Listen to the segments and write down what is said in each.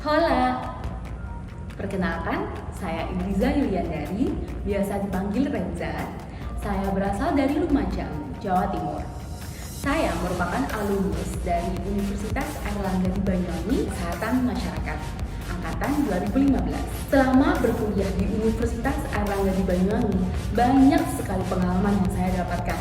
Hola, perkenalkan, saya Indriza Yuliandari, biasa dipanggil Reza. Saya berasal dari Lumajang, Jawa Timur. Saya merupakan alumnus dari Universitas Airlangga di Banyuwangi, Kesehatan Masyarakat, angkatan 2015. Selama berkuliah di Universitas Airlangga di Banyuwangi, banyak sekali pengalaman yang saya dapatkan.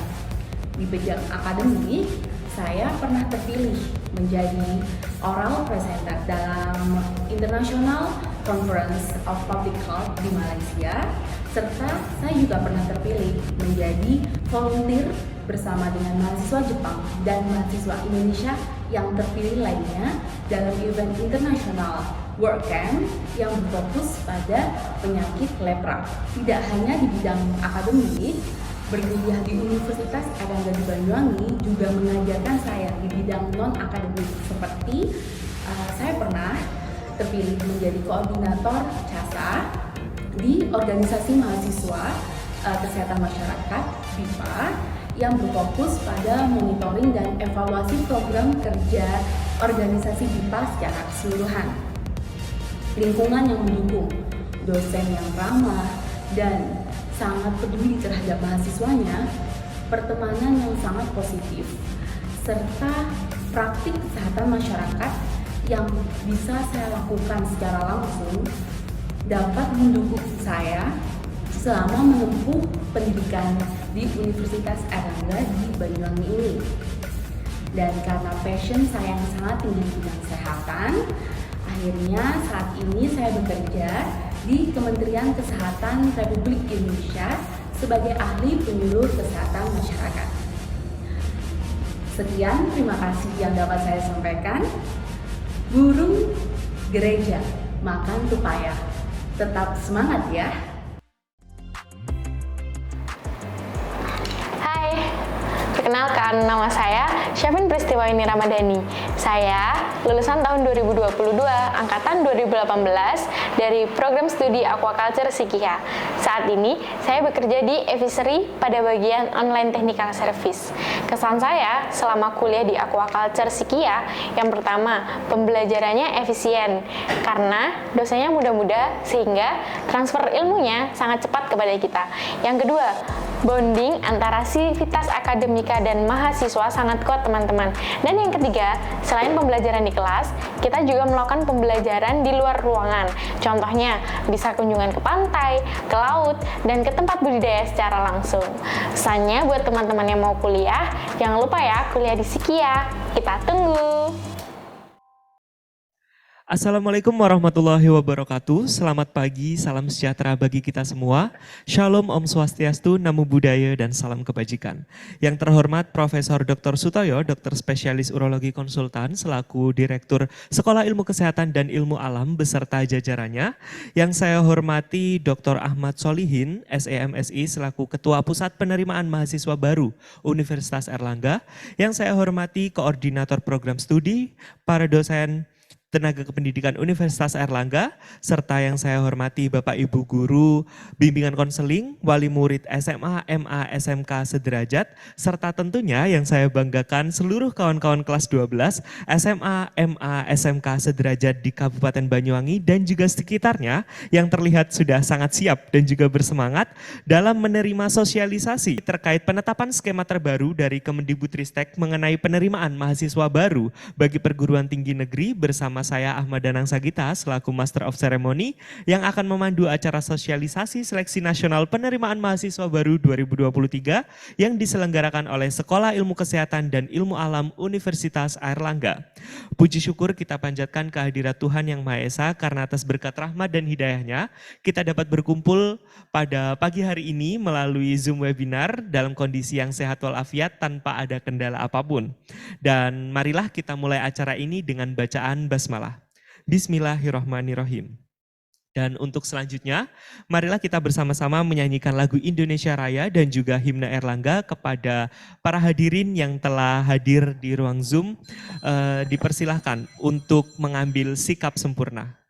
Di bidang akademik, saya pernah terpilih menjadi oral presenter dalam International Conference of Public Health di Malaysia, serta saya juga pernah terpilih menjadi volunteer bersama dengan mahasiswa Jepang dan mahasiswa Indonesia yang terpilih lainnya dalam event internasional World Camp yang berfokus pada penyakit lepra. Tidak hanya di bidang akademik, berkuliah di Universitas Airlangga di Banyuwangi juga mengajarkan saya di bidang non-akademik seperti saya pernah terpilih menjadi koordinator CASA di Organisasi Mahasiswa Kesehatan Masyarakat (BIPA) yang berfokus pada monitoring dan evaluasi program kerja organisasi BIPA secara keseluruhan. Lingkungan yang mendukung, dosen yang ramah, dan sangat peduli terhadap mahasiswanya, pertemanan yang sangat positif, serta praktik kesehatan masyarakat yang bisa saya lakukan secara langsung dapat mendukung saya selama menempuh pendidikan di Universitas Airlangga di Banyuwangi ini. Dan karena passion saya yang sangat tinggi di bidang kesehatan, akhirnya saat ini saya bekerja di Kementerian Kesehatan Republik Indonesia sebagai ahli penyuluh kesehatan masyarakat. Sekian, terima kasih yang dapat saya sampaikan. Burung gereja makan tupai. Tetap semangat ya. Perkenalkan, nama saya Syafin Pristiwaini Ramadhani. Saya lulusan tahun 2022, angkatan 2018 dari program studi Aquaculture Sikia. Saat ini, saya bekerja di Aviary pada bagian online technical service. Kesan saya selama kuliah di Aquaculture Sikia, yang pertama, pembelajarannya efisien karena dosennya muda-muda sehingga transfer ilmunya sangat cepat kepada kita. Yang kedua, bonding antara sivitas akademika dan mahasiswa sangat kuat teman-teman. Dan yang ketiga, selain pembelajaran di kelas, kita juga melakukan pembelajaran di luar ruangan. Contohnya, bisa kunjungan ke pantai, ke laut, dan ke tempat budidaya secara langsung. Pesannya buat teman-teman yang mau kuliah, jangan lupa ya kuliah di Sikia. Kita tunggu! Assalamualaikum warahmatullahi wabarakatuh. Selamat pagi, salam sejahtera bagi kita semua. Shalom, Om Swastiastu, Namo Buddhaya, dan salam kebajikan. Yang terhormat Profesor Dr. Sutoyo, dokter spesialis urologi konsultan, selaku Direktur Sekolah Ilmu Kesehatan dan Ilmu Alam beserta jajarannya. Yang saya hormati Dr. Ahmad Solihin, SEMSI, selaku Ketua Pusat Penerimaan Mahasiswa Baru Universitas Airlangga. Yang saya hormati Koordinator Program Studi, para dosen Tenaga Kependidikan Universitas Airlangga, serta yang saya hormati Bapak Ibu Guru Bimbingan Konseling, Wali Murid SMA, MA, SMK sederajat, serta tentunya yang saya banggakan seluruh kawan-kawan kelas 12 SMA, MA, SMK sederajat di Kabupaten Banyuwangi dan juga sekitarnya yang terlihat sudah sangat siap dan juga bersemangat dalam menerima sosialisasi terkait penetapan skema terbaru dari Kemendikbudristek mengenai penerimaan mahasiswa baru bagi perguruan tinggi negeri bersama saya Ahmad Danang Sagita selaku Master of Ceremony yang akan memandu acara sosialisasi seleksi nasional penerimaan mahasiswa baru 2023 yang diselenggarakan oleh Sekolah Ilmu Kesehatan dan Ilmu Alam Universitas Airlangga. Puji syukur kita panjatkan kehadirat Tuhan Yang Maha Esa karena atas berkat rahmat dan hidayahnya kita dapat berkumpul pada pagi hari ini melalui Zoom webinar dalam kondisi yang sehat walafiat tanpa ada kendala apapun. Dan marilah kita mulai acara ini dengan bacaan basmalah. Bismillahirrahmanirrahim. Dan untuk selanjutnya, marilah kita bersama-sama menyanyikan lagu Indonesia Raya dan juga himne Airlangga kepada para hadirin yang telah hadir di ruang Zoom. Dipersilahkan untuk mengambil sikap sempurna.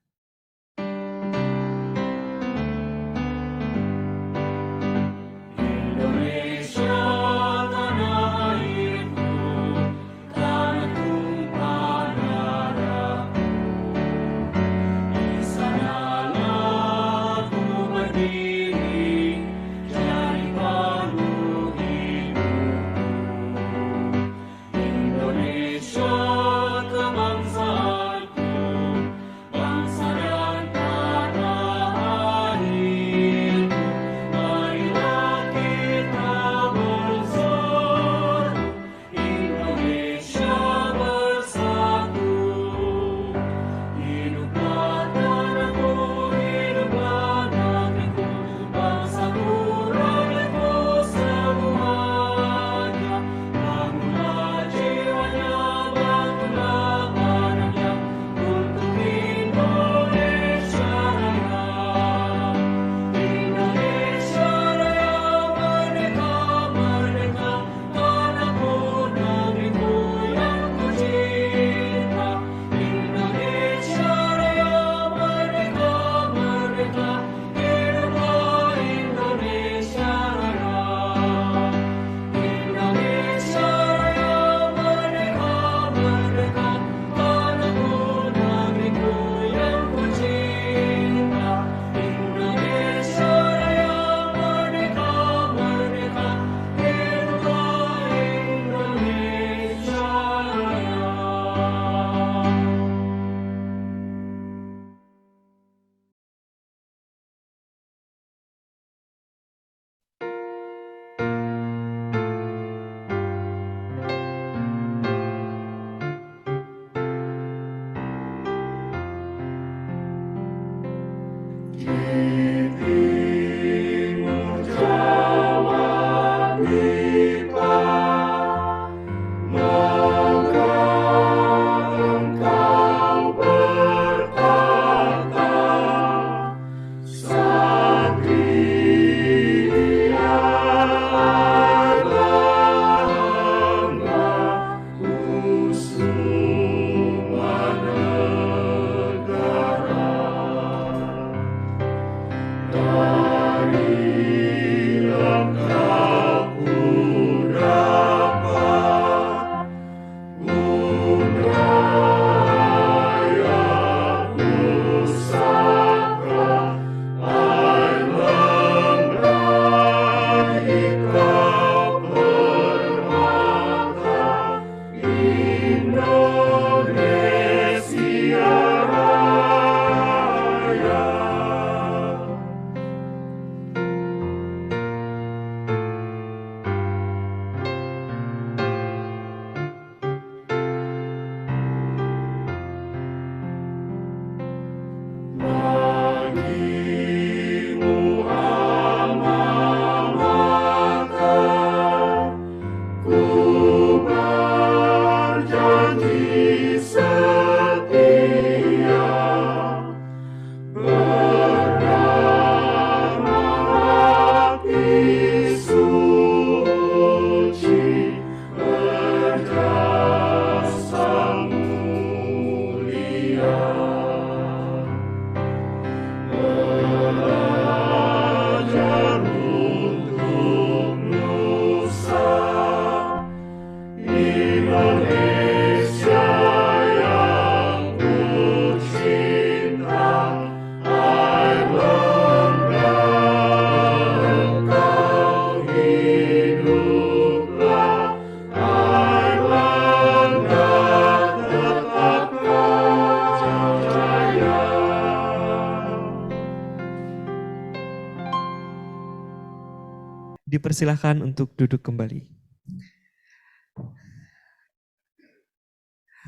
Dipersilahkan untuk duduk kembali.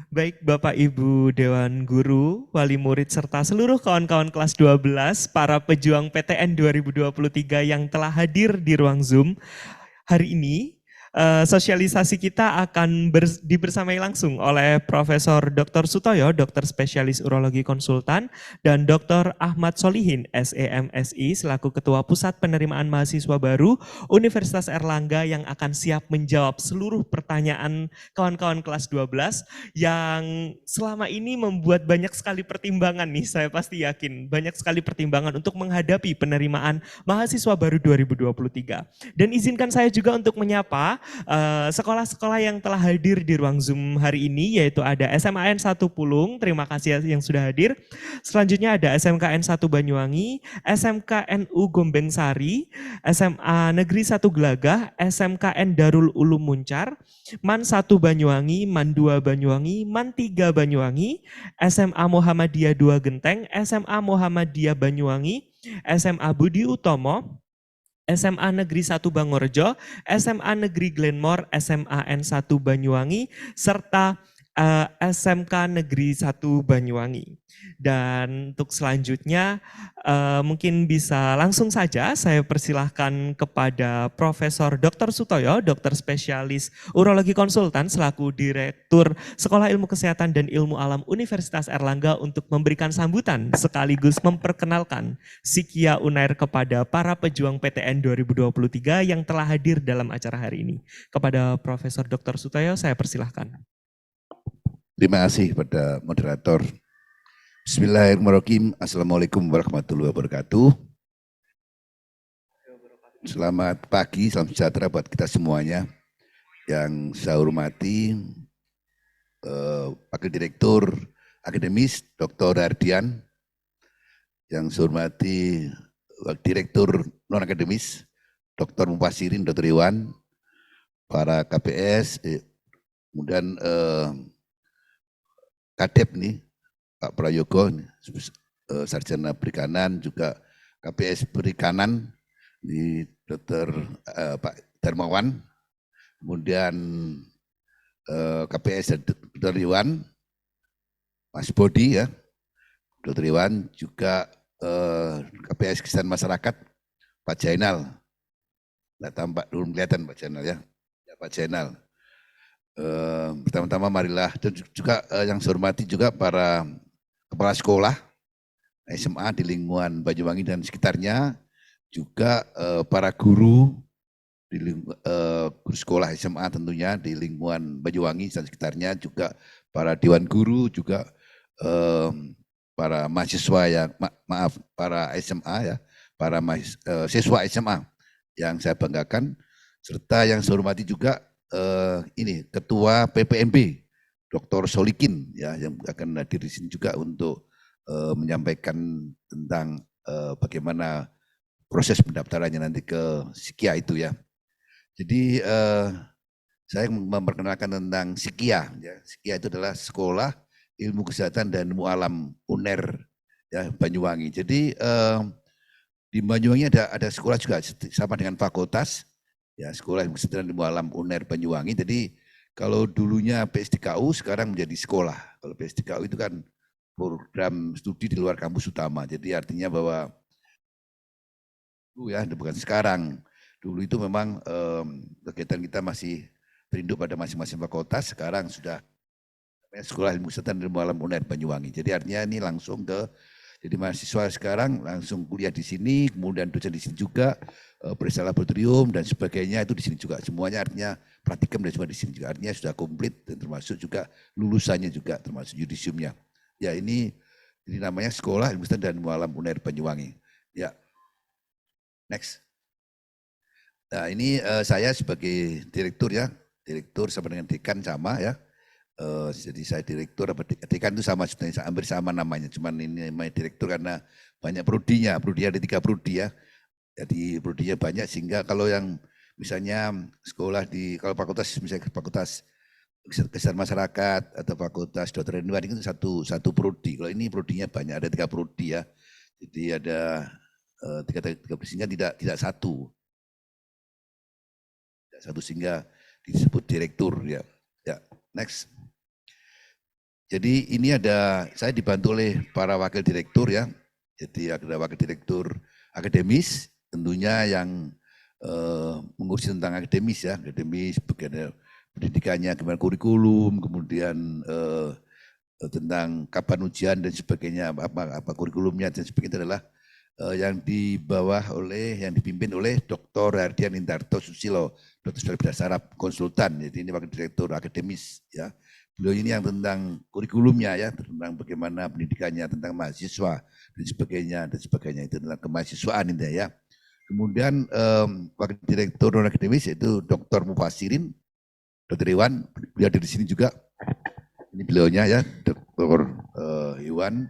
Baik Bapak Ibu Dewan Guru, Wali Murid serta seluruh kawan-kawan kelas 12, para pejuang PTN 2023 yang telah hadir di ruang Zoom hari ini. Sosialisasi kita akan dibersamai langsung oleh Profesor Dr. Sutoyo, dokter spesialis urologi konsultan, dan Dr. Ahmad Solihin, SEMSI, selaku Ketua Pusat Penerimaan Mahasiswa Baru Universitas Erlangga yang akan siap menjawab seluruh pertanyaan kawan-kawan kelas 12 yang selama ini membuat banyak sekali pertimbangan nih, saya pasti yakin, banyak sekali pertimbangan untuk menghadapi penerimaan mahasiswa baru 2023. Dan izinkan saya juga untuk menyapa sekolah-sekolah yang telah hadir di ruang Zoom hari ini, yaitu ada SMAN 1 Pulung, terima kasih yang sudah hadir. Selanjutnya ada SMKN 1 Banyuwangi, SMKNU Gombeng Sari, SMA Negeri 1 Gelagah, SMKN Darul Ulum Muncar, MAN 1 Banyuwangi, MAN 2 Banyuwangi, MAN 3 Banyuwangi, SMA Muhammadiyah 2 Genteng, SMA Muhammadiyah Banyuwangi, SMA Budi Utomo, SMA Negeri 1 Bangorejo, SMA Negeri Glenmore, SMA N1 Banyuwangi, serta SMK Negeri 1 Banyuwangi. Dan untuk selanjutnya mungkin bisa langsung saja saya persilahkan kepada Profesor Dr. Sutoyo, dokter spesialis urologi konsultan selaku Direktur Sekolah Ilmu Kesehatan dan Ilmu Alam Universitas Erlangga untuk memberikan sambutan sekaligus memperkenalkan Sikia Unair kepada para pejuang PTN 2023 yang telah hadir dalam acara hari ini. Kepada Profesor Dr. Sutoyo saya persilahkan. Terima kasih kepada moderator. Bismillahirrahmanirrahim. Assalamualaikum warahmatullahi wabarakatuh. Selamat pagi, salam sejahtera buat kita semuanya. Yang saya hormati Wakil Direktur Akademis Dr. Ardian, yang saya hormati Direktur Non-Akademis Dr. Mufasirin, Dr. Iwan, para KPS, kemudian Kadep nih, Pak Prayogo, Sarjana Perikanan, juga KPS Perikanan, di Dr. Pak Darmawan, kemudian KPS Dr. Iwan, Mas Bodi ya, Dr. Iwan, juga KPS Kesehatan Masyarakat, Pak Jainal, nggak tampak, belum kelihatan Pak Jainal ya, Pak Jainal. Pertama-tama marilah, dan juga yang saya hormati juga para kepala sekolah SMA di lingkungan Banyuwangi dan sekitarnya, juga para guru di guru sekolah SMA tentunya di lingkungan Banyuwangi dan sekitarnya, juga para dewan guru, juga para mahasiswa yang para SMA ya, para siswa SMA yang saya banggakan, serta yang saya hormati juga ini Ketua PPMB Dr. Solikin ya, yang akan hadir di sini juga untuk menyampaikan tentang bagaimana proses pendaftarannya nanti ke Sikia itu ya. Jadi saya memperkenalkan tentang Sikia ya. Sikia itu adalah Sekolah Ilmu Kesehatan dan Ilmu Alam UNER ya, Banyuwangi. Jadi di Banyuwangi ada sekolah juga sama dengan fakultas ya, Sekolah Ilmu Kesehatan dan Ilmu Alam UNER Banyuwangi. Jadi kalau dulunya PSDKU sekarang menjadi sekolah. Kalau PSDKU itu kan program studi di luar kampus utama. Jadi artinya bahwa dulu ya, bukan sekarang. Dulu itu memang kegiatan kita masih terinduk pada masing-masing fakultas. Sekarang sudah Sekolah Ilmu Kesehatan dan Ilmu Alam UNER Banyuwangi. Jadi artinya ini langsung jadi mahasiswa sekarang langsung kuliah di sini, kemudian dosen di sini juga, periksa laboratorium dan sebagainya itu di sini juga. Semuanya artinya praktikum dan semua di sini juga. Artinya sudah komplit dan termasuk juga lulusannya juga, termasuk yudisiumnya. Ya ini namanya Sekolah Ilmu Kesehatan dan Ilmu Alam UNER Banyuwangi. Ya, next. Nah ini saya sebagai direktur ya, direktur sama dengan dekan sama ya. Jadi saya direktur, dekan itu sama sebenarnya, hampir sama namanya, cuman ini namanya direktur karena banyak prodinya, ada 3 prodi ya, jadi prodinya banyak sehingga kalau yang misalnya sekolah di, kalau fakultas misalnya fakultas kesehatan masyarakat atau fakultas dokter Indra itu satu prodi, kalau ini prodinya banyak, ada 3 prodi ya, jadi ada 3 prodi sehingga tidak satu. satu sehingga disebut direktur ya. Ya, next. Jadi ini saya dibantu oleh para wakil direktur ya. Jadi ada wakil direktur akademis, tentunya yang mengurusi tentang akademis ya, akademis bagaimana pendidikannya, gimana kurikulum, kemudian tentang kapan ujian dan sebagainya, apa kurikulumnya dan sebagainya adalah yang dipimpin oleh Dr. Hardian Indarto Susilo, Dr. Bahasa Arab konsultan. Jadi ini wakil direktur akademis ya. Beliau ini yang tentang kurikulumnya ya, tentang bagaimana pendidikannya, tentang mahasiswa dan sebagainya itu tentang kemahasiswaan ini ya. Kemudian wakil direktur non akademis yaitu Dr. Mufasirin, Dr. Iwan, beliau ada di sini juga. Ini beliaunya ya, Dr. Iwan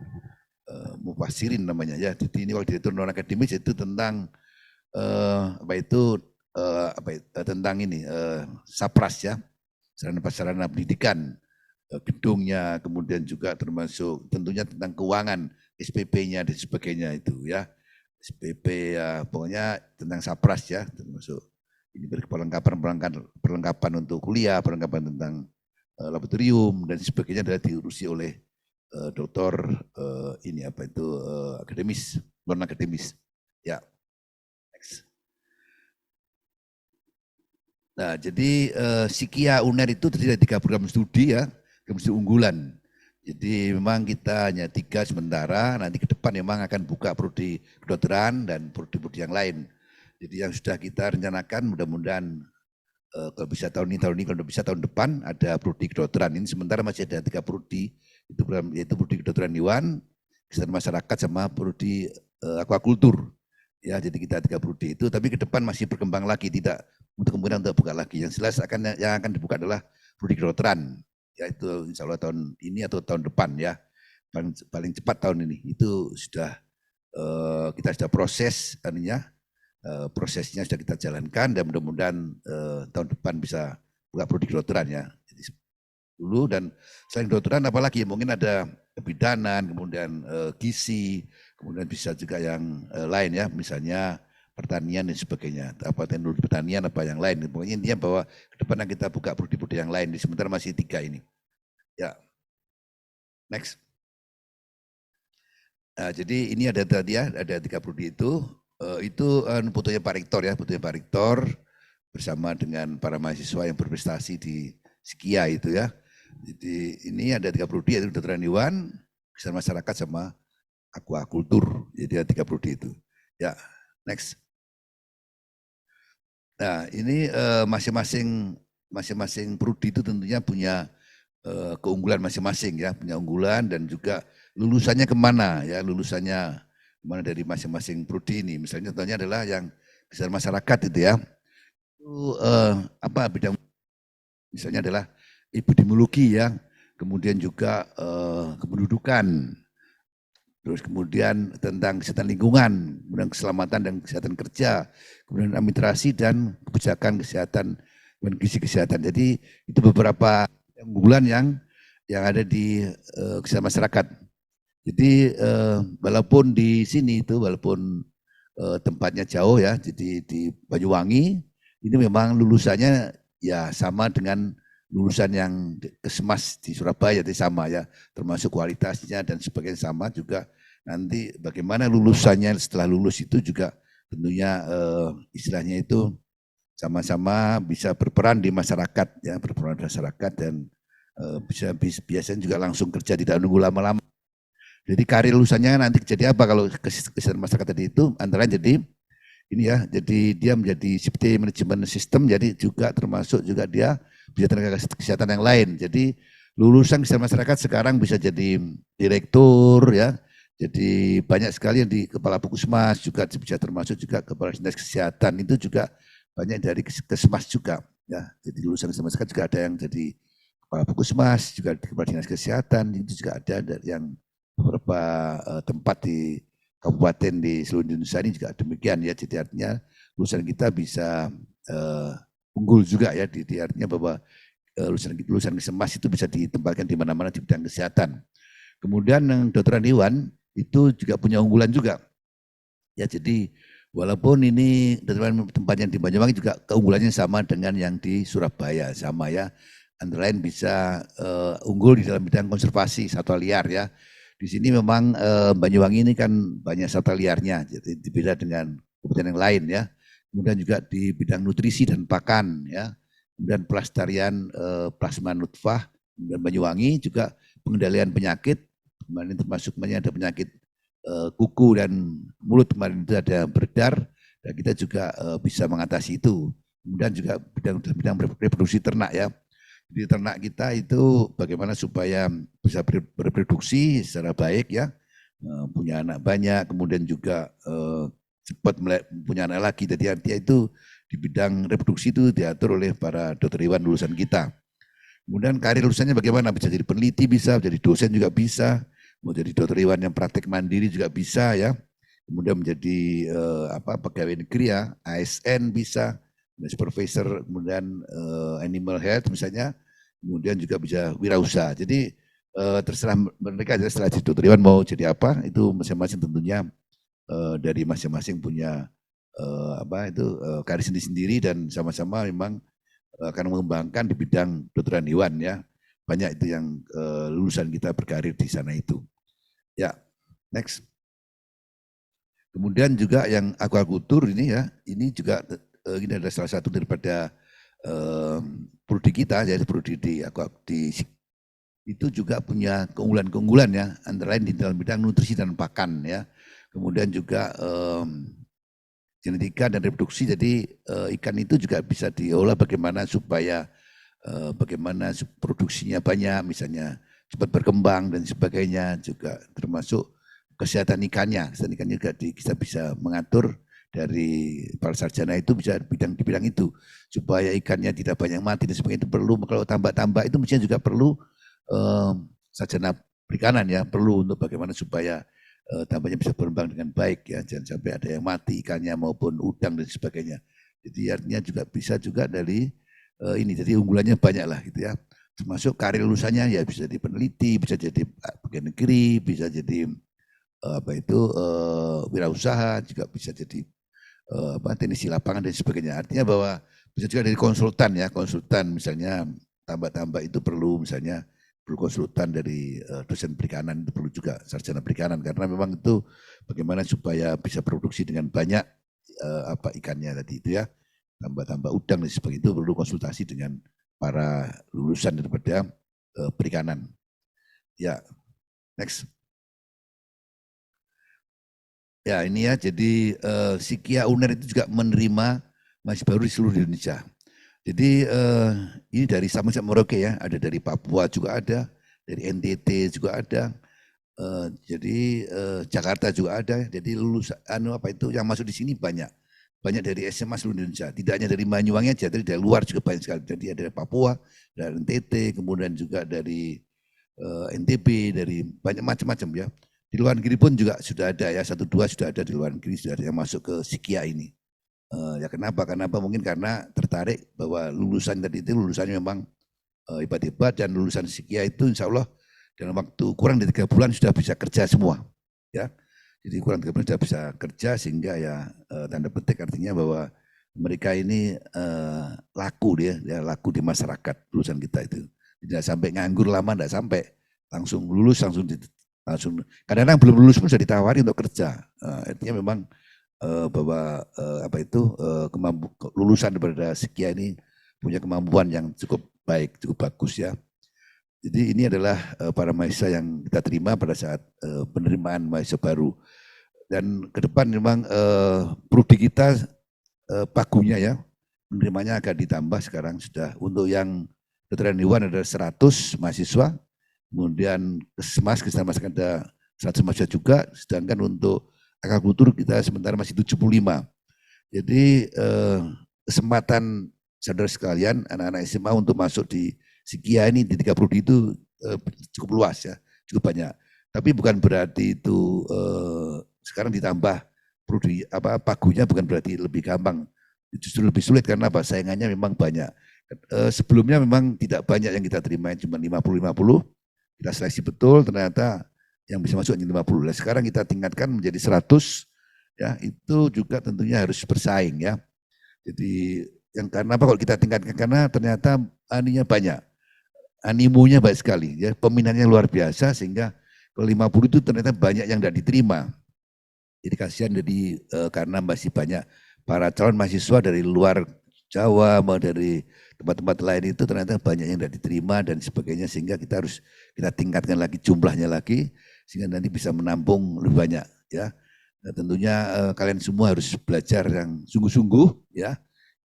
Mufasirin namanya ya. Jadi ini wakil direktur non akademis itu tentang tentang ini Sapras ya, sarana pendidikan, gedungnya, kemudian juga termasuk tentunya tentang keuangan, SPP-nya dan sebagainya itu ya. SPP ya, pokoknya tentang Sapras ya, termasuk ini perlengkapan untuk kuliah, perlengkapan tentang laboratorium dan sebagainya adalah diurusi oleh dokter akademis, non akademis. Ya. Next. Nah, jadi Sikia UNER itu terdiri dari 3 program studi ya, program studi unggulan. Jadi memang kita hanya 3 sementara, nanti ke depan memang akan buka prodi kedokteran dan prodi-prodi yang lain. Jadi yang sudah kita rencanakan mudah-mudahan kalau bisa tahun ini, kalau bisa tahun depan ada prodi kedokteran. Ini sementara masih ada 3 prodi, yaitu prodi kedokteran hewan, kesehatan masyarakat sama prodi aquakultur. Ya, jadi kita 3 prodi itu, tapi ke depan masih berkembang lagi, tidak untuk kemudian untuk buka lagi. Yang jelas yang akan dibuka adalah prodi kedokteran. Yaitu insya Allah tahun ini atau tahun depan ya, paling cepat tahun ini. Itu sudah kita sudah proses prosesnya sudah kita jalankan dan mudah-mudahan tahun depan bisa buka prodi kedokteran ya. Jadi dulu dan selain kedokteran apalagi mungkin ada kebidanan, kemudian gizi, kemudian bisa juga yang lain ya, misalnya pertanian dan sebagainya, apa teknologi pertanian, apa yang lain. Pokoknya intinya bahwa ke depan kita buka prodi-prodi yang lain, sementara masih 3 ini. Ya, next. Nah, jadi ini ada tadi ya, ada 3 prodi itu fotonya Pak Rektor ya, fotonya Pak Rektor bersama dengan para mahasiswa yang berprestasi di Sikia itu ya. Jadi ini ada 3 prodi yaitu kedokteran hewan, kesehatan masyarakat sama aquakultur. Jadi ada 3 prodi itu. Ya, next. Nah, ini masing-masing prodi itu tentunya punya keunggulan masing-masing ya, punya unggulan dan juga lulusannya kemana ya, lulusannya kemana dari masing-masing prodi ini. Misalnya contohnya adalah yang kesehatan masyarakat itu ya, itu bidang misalnya adalah epidemiologi ya, kemudian juga kependudukan, terus kemudian tentang kesehatan lingkungan, kemudian keselamatan dan kesehatan kerja, kemudian administrasi dan kebijakan kesehatan dan gizi kesehatan. Jadi itu beberapa unggulan yang ada di kesehatan masyarakat. Jadi walaupun di sini itu walaupun tempatnya jauh ya, jadi di Banyuwangi ini memang lulusannya ya sama dengan lulusan yang Kesmas di Surabaya, itu sama ya, termasuk kualitasnya dan sebagainya sama juga. Nanti bagaimana lulusannya setelah lulus itu juga tentunya istilahnya itu sama-sama bisa berperan di masyarakat ya, berperan di masyarakat dan biasanya juga langsung kerja, tidak nunggu lama-lama. Jadi karir lulusannya nanti jadi apa kalau kesehatan masyarakat tadi itu antara jadi ini ya, jadi dia menjadi safety management system, jadi juga termasuk juga dia bisa tenaga kesehatan yang lain. Jadi lulusan kesehatan masyarakat sekarang bisa jadi direktur ya, jadi banyak sekali yang di kepala puskesmas juga bisa termasuk juga kepala dinas kesehatan itu juga banyak dari kesmas juga ya. Jadi lulusan kesehatan masyarakat juga ada yang jadi kepala puskesmas, juga di kepala dinas kesehatan itu juga ada yang beberapa tempat di kabupaten di seluruh Indonesia ini juga demikian ya. Jadi artinya lulusan kita bisa unggul juga ya, artinya bahwa lulusan kesemas itu bisa ditempatkan di mana-mana di bidang kesehatan. Kemudian yang kedokteran hewan itu juga punya unggulan juga. Ya, jadi Walaupun ini tempatnya di Banyuwangi juga keunggulannya sama dengan yang di Surabaya, sama ya. Antara lain bisa unggul di dalam bidang konservasi satwa liar ya. Di sini memang Banyuwangi ini kan banyak satwa liarnya, jadi berbeda dengan kabupaten yang lain ya. Kemudian juga di bidang nutrisi dan pakan ya. Kemudian pelestarian plasma nutfah, kemudian Banyuwangi juga pengendalian penyakit, kemarin termasuk ada penyakit kuku dan mulut kemarin itu ada beredar, dan kita juga bisa mengatasi itu. Kemudian juga bidang reproduksi ternak ya. Di ternak kita itu bagaimana supaya bisa bereproduksi secara baik ya, punya anak banyak, kemudian juga cepat punya anak lagi. Jadi artinya itu di bidang reproduksi itu diatur oleh para dokter hewan lulusan kita. Kemudian karir lulusannya bagaimana, bisa jadi peneliti, bisa jadi dosen juga bisa, mau jadi dokter hewan yang praktek mandiri juga bisa ya. Kemudian menjadi pegawai negeri ya, ASN bisa, supervisor, kemudian animal health misalnya, kemudian juga bisa wirausaha. Jadi terserah mereka aja setelah jadi dokter hewan mau jadi apa, itu masing-masing tentunya dari masing-masing punya karir sendiri-sendiri, dan sama-sama memang akan mengembangkan di bidang kedokteran hewan ya. Banyak itu yang lulusan kita berkarir di sana itu. Ya, next. Kemudian juga yang aquaculture ini ya, ini juga ini adalah salah satu daripada prodi kita, jadi prodi di itu juga punya keunggulan-keunggulan ya, antara lain di dalam bidang nutrisi dan pakan ya. Kemudian juga genetika dan reproduksi, jadi ikan itu juga bisa diolah bagaimana supaya bagaimana produksinya banyak, misalnya cepat berkembang dan sebagainya, juga termasuk kesehatan ikannya. Kesehatan ikannya juga kita bisa mengatur dari para sarjana itu, bisa di bidang itu supaya ikannya tidak banyak mati dan sebagainya. Itu perlu, kalau tambak-tambak itu mestinya juga perlu sarjana perikanan ya, perlu untuk bagaimana supaya tambaknya bisa berkembang dengan baik ya, jangan sampai ada yang mati ikannya maupun udang dan sebagainya. Jadi artinya juga bisa juga dari ini, jadi unggulannya banyak lah gitu ya. Termasuk karir lulusannya ya bisa jadi peneliti, bisa jadi pegawai negeri, bisa jadi wirausaha, juga bisa jadi teknisi lapangan dan sebagainya. Artinya bahwa bisa juga dari konsultan ya, konsultan misalnya tambak-tambak itu perlu, misalnya perlu konsultan dari dosen perikanan, itu perlu juga sarjana perikanan, karena memang itu bagaimana supaya bisa produksi dengan banyak ikannya tadi itu ya, tambak-tambak udang dan sebagainya, itu perlu konsultasi dengan para lulusan daripada perikanan. Ya, next. Ya ini ya, jadi Sikia UNER itu juga menerima mahasiswa baru di seluruh Indonesia. Jadi ini dari Samosir Merauke ya, ada dari Papua juga ada, dari NTT juga ada, jadi Jakarta juga ada. Jadi lulusan yang masuk di sini banyak dari SMA seluruh Indonesia. Tidak hanya dari Banyuwangi aja, dari luar juga banyak sekali. Jadi ada dari Papua, dari NTT, kemudian juga dari NTB, dari banyak macam-macam ya. Di luar negeri pun juga sudah ada ya, 1-2 sudah ada di luar negeri, sudah ada yang masuk ke Sikia ini. Ya kenapa? Mungkin karena tertarik bahwa lulusan tadi itu lulusannya memang hebat-hebat, dan lulusan Sikia itu insya Allah dalam waktu kurang dari 3 bulan sudah bisa kerja semua. Ya, jadi kurang 3 bulan sudah bisa kerja, sehingga ya tanda petik artinya bahwa mereka ini laku laku di masyarakat lulusan kita itu. Tidak sampai nganggur lama, tidak sampai, langsung lulus langsung kadang-kadang belum lulus pun sudah ditawari untuk kerja. Artinya memang bahwa lulusan daripada Sikia ini punya kemampuan yang cukup baik, cukup bagus ya. Jadi ini adalah para mahasiswa yang kita terima pada saat penerimaan mahasiswa baru. Dan ke depan memang prodi kita pagunya ya, penerimanya akan ditambah. Sekarang sudah untuk yang kedokteran hewan ada 100 mahasiswa, kemudian kesehatan masyarakat ada 100 mahasiswa juga, sedangkan untuk aquaculture kita sementara masih 75. Jadi kesempatan saudara sekalian, anak-anak SMA untuk masuk di Sikia ini di 3 prodi itu cukup luas ya, cukup banyak. Tapi bukan berarti itu sekarang ditambah prodi pagunya, bukan berarti lebih gampang, justru lebih sulit karena saingannya memang banyak. Sebelumnya memang tidak banyak yang kita terima, cuma 50-50. Kita seleksi betul, ternyata yang bisa masuk hanya 50. Sekarang kita tingkatkan menjadi 100, ya itu juga tentunya harus bersaing ya. Jadi yang karena apa kalau kita tingkatkan, karena ternyata banyak, animonya baik sekali ya, peminatnya luar biasa, sehingga ke 50 itu ternyata banyak yang tidak diterima. Jadi kasihan, jadi karena masih banyak para calon mahasiswa dari luar Jawa, mau dari tempat-tempat lain itu ternyata banyak yang tidak diterima dan sebagainya, sehingga kita tingkatkan lagi jumlahnya lagi, sehingga nanti bisa menampung lebih banyak ya. Nah, tentunya kalian semua harus belajar yang sungguh-sungguh ya,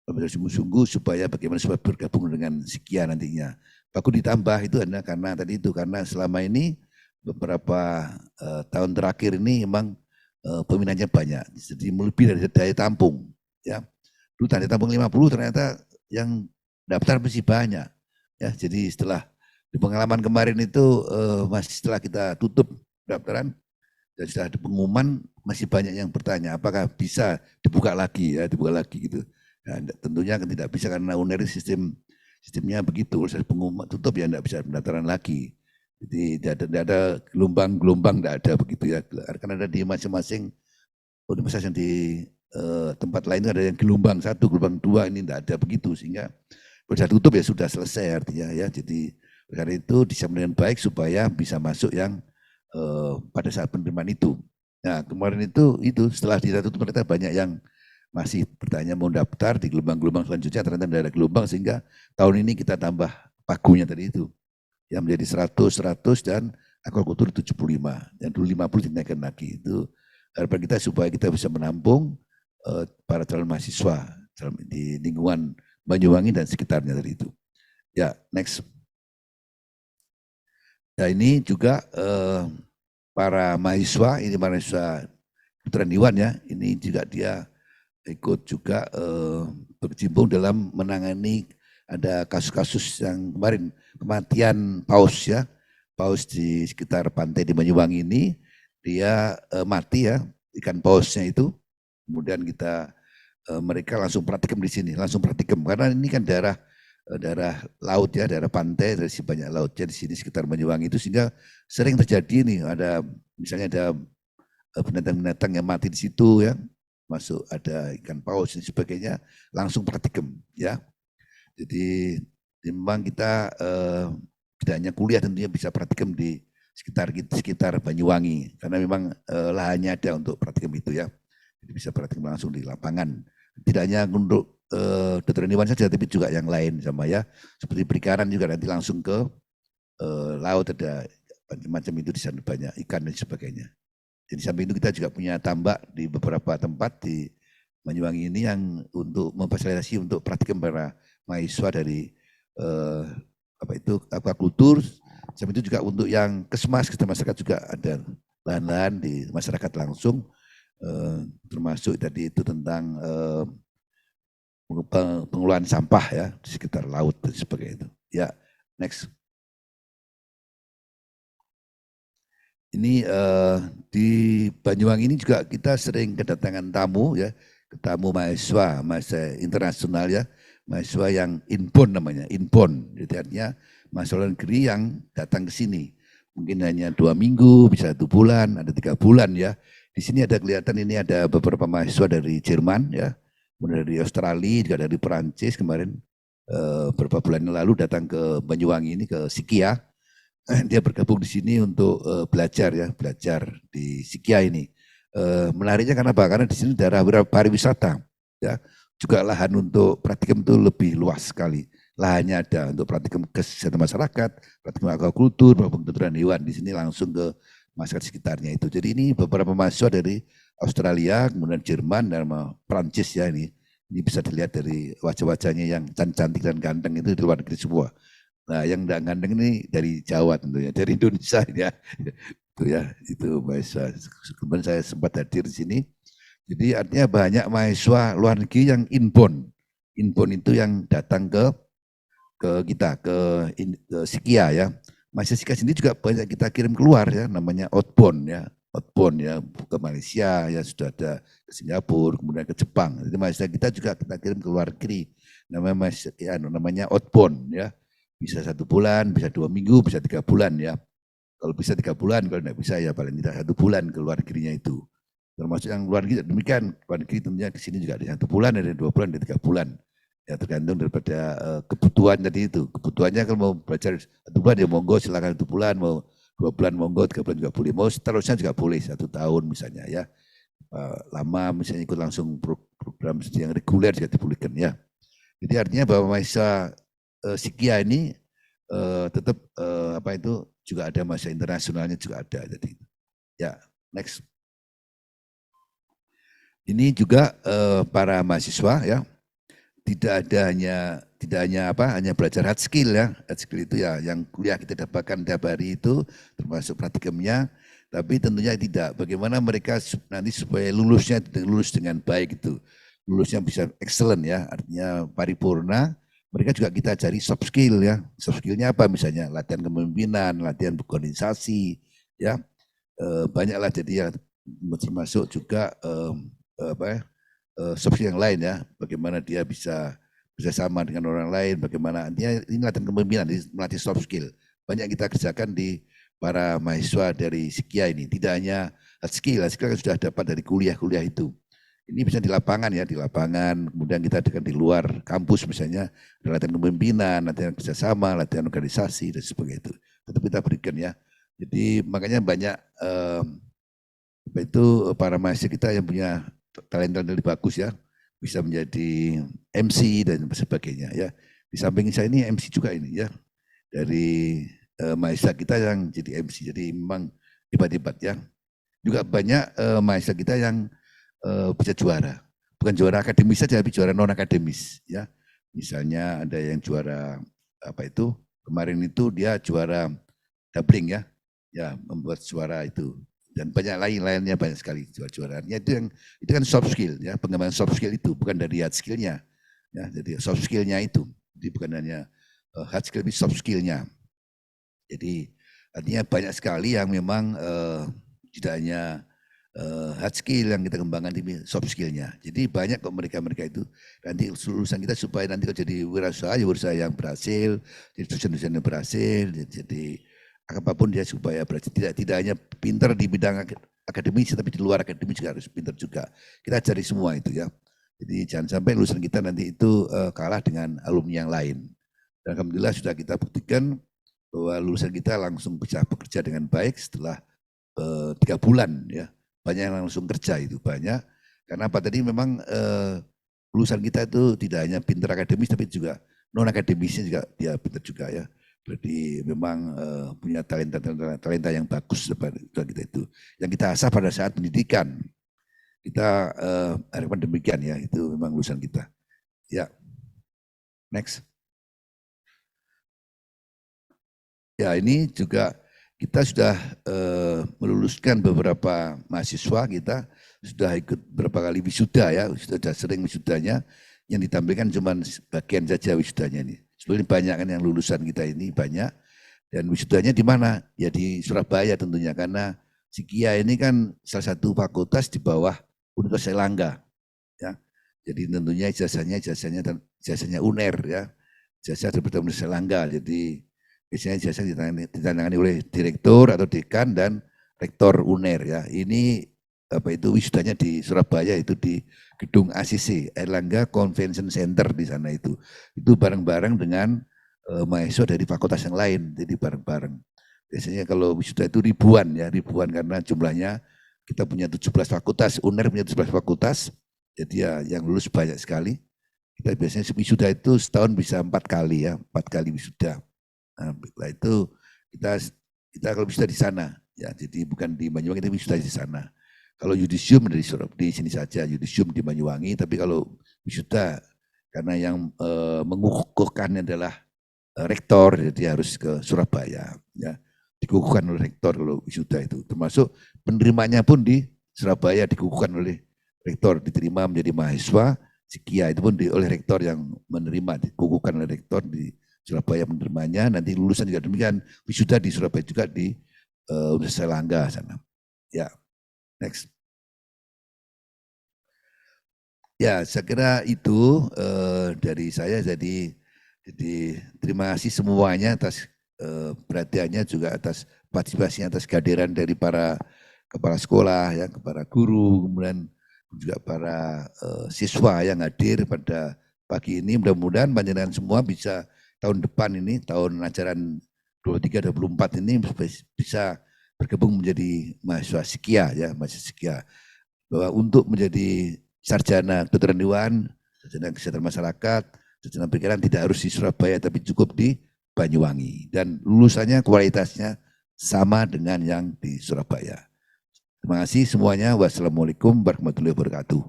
sungguh-sungguh supaya bagaimana supaya bergabung dengan Sikia nantinya. Baku ditambah itu karena selama ini beberapa tahun terakhir ini memang peminatnya banyak, jadi lebih dari daya tampung ya. Dulu daya tampung 50, ternyata yang daftar masih banyak ya. Jadi setelah di pengalaman kemarin itu masih setelah kita tutup pendaftaran dan setelah ada pengumuman, masih banyak yang bertanya apakah bisa dibuka lagi gitu. Nah, tentunya tidak bisa karena UNER sistemnya begitu, proses pengumuman tutup ya tidak bisa pendaftaran lagi. Jadi tidak ada gelombang-gelombang, tidak ada begitu ya. Karena ada di masing-masing universitas yang di tempat lain itu ada yang gelombang 1, gelombang 2, ini tidak ada begitu, sehingga sudah tutup ya sudah selesai artinya ya. Jadi karena itu disiapkan dengan baik supaya bisa masuk yang pada saat penerimaan itu. Nah kemarin itu setelah ditutup ternyata banyak yang masih bertanya mau daftar di gelombang-gelombang selanjutnya, ternyata tidak ada gelombang, sehingga tahun ini kita tambah pagunya tadi itu yang menjadi 100 dan aquaculture 75, yang dulu 50 dinaikkan lagi. Itu harapan kita supaya kita bisa menampung para calon mahasiswa di lingkungan Banyuwangi dan sekitarnya tadi itu. Ya, next. Nah ini juga para mahasiswa, ini mahasiswa Kedokteran Hewan ya, ini juga dia ikut juga berkecimpung dalam menangani ada kasus-kasus yang kemarin kematian paus ya, paus di sekitar pantai di Banyuwangi ini, dia mati ya, ikan pausnya itu, kemudian mereka langsung praktikum di sini, karena ini kan daerah laut ya, daerah pantai, dari banyak lautnya di sini sekitar Banyuwangi itu, sehingga sering terjadi nih misalnya ada binatang-binatang yang mati di situ ya, masuk ada ikan paus dan sebagainya, langsung praktikum ya. Jadi memang kita tidak hanya kuliah, tentunya bisa praktikum di sekitar Banyuwangi, karena memang lahannya ada untuk praktikum itu ya. Jadi bisa praktikum langsung di lapangan. Tidak hanya untuk Kedokteran Hewan saja, tapi juga yang lain sama ya. Seperti perikanan juga nanti langsung ke laut, ada macam-macam itu di sana, banyak ikan dan sebagainya. Jadi sampai itu kita juga punya tambak di beberapa tempat di Banyuwangi ini yang untuk memfasilitasi untuk praktikum para mahasiswa dari aquaculture. Sampai itu juga untuk yang kesmas, kita masyarakat juga ada lahan-lahan di masyarakat langsung, termasuk tadi itu tentang pengelolaan sampah ya di sekitar laut dan sebagainya itu. Ya, next. Ini di Banyuwangi ini juga kita sering kedatangan tamu ya, tamu mahasiswa internasional ya, mahasiswa yang inbound namanya, inbound. Jadi artinya mahasiswa luar negeri yang datang ke sini. Mungkin hanya 2 minggu, bisa 1 bulan, ada 3 bulan ya. Di sini ada kelihatan ini ada beberapa mahasiswa dari Jerman ya, kemudian dari Australia, juga dari Perancis kemarin beberapa bulan yang lalu datang ke Banyuwangi ini, ke Sikia. Dia bergabung di sini untuk belajar di Sikia ini. Menariknya karena apa? Karena di sini daerah pariwisata ya, juga lahan untuk praktikum itu lebih luas sekali. Lahannya ada untuk praktikum kesehatan masyarakat, praktikum aquaculture, praktikum Kedokteran Hewan, di sini langsung ke masyarakat sekitarnya itu. Jadi ini beberapa mahasiswa dari Australia, kemudian Jerman dan Prancis ya ini. Ini bisa dilihat dari wajah-wajahnya yang cantik dan ganteng itu di luar negeri semua. Nah, yang tidak ganteng ini dari Jawa tentunya, dari Indonesia ya. Itu mahasiswa. Kemudian saya sempat hadir di sini. Jadi artinya banyak mahasiswa luar negeri yang inbound. Inbound itu yang datang ke kita, ke Sikia ya. Mahasiswa Sikia sendiri juga banyak kita kirim keluar ya, namanya outbound ya. Outbound ya, ke Malaysia ya, sudah ada ke Singapura, kemudian ke Jepang. Jadi mahasiswa kita juga kita kirim ke luar negeri. Namanya outbound ya. Bisa 1 bulan, bisa 2 minggu, bisa 3 bulan ya. Kalau bisa 3 bulan, kalau tidak bisa ya paling tidak 1 bulan ke luar negerinya itu. Termasuk yang luar negeri demikian, luar negeri tentunya di sini juga ada 1 bulan, ada 2 bulan, ada 3 bulan. Ya tergantung daripada kebutuhan tadi itu. Kebutuhannya kalau mau belajar 1 bulan ya monggo silakan 1 bulan, mau 2 bulan monggo, 3 bulan juga boleh, mau seterusnya juga boleh 1 tahun misalnya ya. Lama misalnya ikut langsung program yang reguler juga dibolehkan ya. Jadi artinya bahwa mahasiswa Sikia ini tetap juga ada mahasiswa internasionalnya juga ada. Jadi ya next. Ini juga para mahasiswa ya tidak hanya belajar hard skill ya. Hard skill itu ya yang kuliah kita dapatkan tiap hari itu termasuk praktikumnya, tapi tentunya tidak bagaimana mereka nanti supaya lulus dengan baik itu. Lulusnya bisa excellent ya, artinya paripurna. Mereka juga kita cari soft skill ya. Soft skillnya apa misalnya latihan kepemimpinan, latihan berorganisasi ya. Banyaklah jadi ya termasuk juga soft skill yang lain ya, bagaimana dia bisa bersama dengan orang lain, bagaimana dia ini latihan kepemimpinan, melatih soft skill. Banyak kita kerjakan di para mahasiswa dari Sikia ini, tidak hanya hard skill kan sudah dapat dari kuliah-kuliah itu. Ini bisa di lapangan ya, di lapangan, kemudian kita dengan di luar kampus misalnya, latihan kepemimpinan, latihan kerjasama, latihan organisasi dan sebagainya itu. Tetap kita berikan ya. Jadi makanya banyak para mahasiswa kita yang punya talenta yang bagus ya, bisa menjadi MC dan sebagainya ya. Di samping saya ini MC juga ini ya, dari mahasiswa kita yang jadi MC, jadi memang hebat-hebat ya. Juga banyak mahasiswa kita yang bisa juara, bukan juara akademis saja, tapi juara non akademis ya. Misalnya ada yang juara kemarin itu dia juara doubling ya membuat suara itu. Dan banyak lainnya banyak sekali juara-juaranya itu kan soft skill ya, pengembangan soft skill itu bukan dari hard skillnya ya, jadi soft skillnya itu, jadi bukan hanya hard skill tapi soft skillnya. Jadi artinya banyak sekali yang memang tidak hanya hard skill yang kita kembangkan tapi soft skillnya. Jadi banyak kok mereka itu nanti lulusan kita supaya nanti kalau jadi wirausaha yang berhasil, jadi dosen-dosen yang berhasil, jadi apapun dia supaya berarti tidak hanya pintar di bidang akademis tapi di luar akademis juga harus pintar juga. Kita cari semua itu ya. Jadi jangan sampai lulusan kita nanti itu kalah dengan alumni yang lain. Dan alhamdulillah sudah kita buktikan bahwa lulusan kita langsung bisa bekerja dengan baik setelah 3 bulan ya. Banyak yang langsung kerja itu banyak. Karena apa tadi memang lulusan kita itu tidak hanya pintar akademis tapi juga non akademisnya juga dia pintar juga ya. Berarti memang punya talenta yang bagus pada kita itu. Yang kita asah pada saat pendidikan. Kita harapan demikian ya, itu memang lulusan kita. Ya, next. Ya ini juga kita sudah meluluskan beberapa mahasiswa kita, sudah ikut beberapa kali wisuda ya, sudah sering wisudanya, yang ditampilkan cuma bagian saja wisudanya ini. Sebenarnya banyak kan yang lulusan kita ini banyak, dan wisudanya di mana? Ya di Surabaya tentunya, karena Sikia ini kan salah satu fakultas di bawah Universitas Airlangga, ya. Jadi tentunya ijazahnya UNER ya, ijazah dari Universitas Airlangga. Jadi biasanya ijazah ditandatangani oleh direktur atau dekan dan rektor UNER ya. Ini wisudanya di Surabaya, itu di gedung ACC, Airlangga Convention Center di sana itu. Itu bareng-bareng dengan mahasiswa dari fakultas yang lain, jadi bareng-bareng. Biasanya kalau wisuda itu ribuan karena jumlahnya kita punya 17 fakultas, UNER punya 17 fakultas, jadi ya yang lulus banyak sekali. Kita biasanya wisuda itu setahun bisa 4 kali ya, 4 kali wisuda. Nah, setelah itu kita kalau wisuda di sana ya, jadi bukan di Banyuwangi tapi wisuda di sana. Kalau yudisium di sini saja, yudisium di Banyuwangi, tapi kalau wisuda karena yang mengukuhkan adalah rektor, jadi harus ke Surabaya ya. Dikukuhkan oleh rektor kalau wisuda itu, termasuk penerimanya pun di Surabaya dikukuhkan oleh rektor, diterima menjadi mahasiswa Sikia itu pun oleh rektor yang menerima, dikukuhkan oleh rektor di Surabaya menerimanya, nanti lulusan juga demikian, wisuda di Surabaya juga di Universitas Airlangga sana. Ya, next. Ya, saya kira itu dari saya. Jadi terima kasih semuanya atas perhatiannya, juga atas partisipasinya, atas kehadiran dari para kepala sekolah, ya, kepada guru, kemudian juga para siswa yang hadir pada pagi ini. Mudah-mudahan panjenengan semua bisa tahun depan ini, tahun ajaran 23-24 ini bisa bergabung menjadi mahasiswa Sikia, ya, mahasiswa Sikia. Bahwa untuk menjadi sarjana kedokteran hewan, sarjana kesehatan masyarakat, sarjana pikiran tidak harus di Surabaya, tapi cukup di Banyuwangi. Dan lulusannya kualitasnya sama dengan yang di Surabaya. Terima kasih semuanya. Wassalamualaikum warahmatullahi wabarakatuh.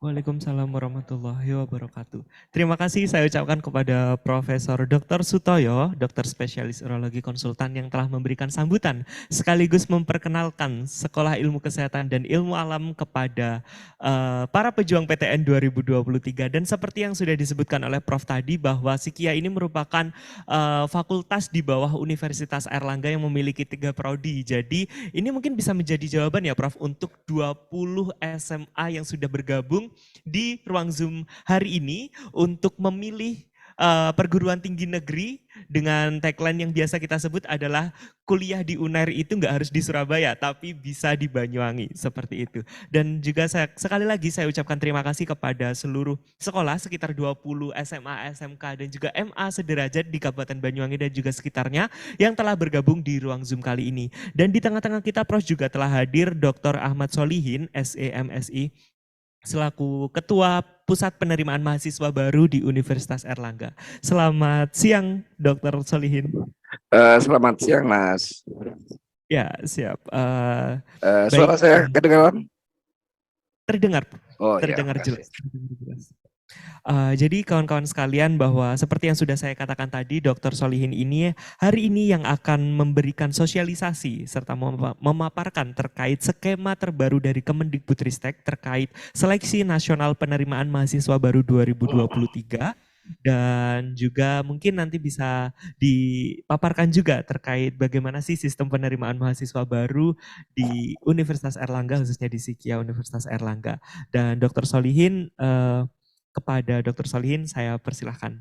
Waalaikumsalam warahmatullahi wabarakatuh. Terima kasih saya ucapkan kepada Profesor Dr. Sutoyo, dokter spesialis urologi konsultan yang telah memberikan sambutan sekaligus memperkenalkan Sekolah Ilmu Kesehatan dan Ilmu Alam kepada para pejuang PTN 2023. Dan seperti yang sudah disebutkan oleh Prof tadi bahwa Sikia ini merupakan fakultas di bawah Universitas Airlangga yang memiliki 3 prodi. Jadi ini mungkin bisa menjadi jawaban ya Prof untuk 20 SMA yang sudah bergabung di ruang Zoom hari ini untuk memilih perguruan tinggi negeri dengan tagline yang biasa kita sebut adalah kuliah di UNER itu nggak harus di Surabaya tapi bisa di Banyuwangi, seperti itu. Dan juga sekali lagi saya ucapkan terima kasih kepada seluruh sekolah sekitar 20 SMA, SMK dan juga MA sederajat di Kabupaten Banyuwangi dan juga sekitarnya yang telah bergabung di ruang Zoom kali ini. Dan di tengah-tengah kita Prof juga telah hadir Dr. Ahmad Solihin, SEMSI, selaku Ketua Pusat Penerimaan Mahasiswa Baru di Universitas Airlangga. Selamat siang, Dr. Solihin. Selamat siang, Mas. Ya, siap. Suara saya kedengaran? Terdengar, Oh, terdengar ya, jelas. Jadi kawan-kawan sekalian bahwa seperti yang sudah saya katakan tadi, Dr. Solihin ini hari ini yang akan memberikan sosialisasi serta memaparkan terkait skema terbaru dari Kemendikbudristek terkait seleksi nasional penerimaan mahasiswa baru 2023. Dan juga mungkin nanti bisa dipaparkan juga terkait bagaimana sih sistem penerimaan mahasiswa baru di Universitas Airlangga, khususnya di Sikia Universitas Airlangga. Dan Dr. Solihin, kepada Dr. Solihin saya persilahkan.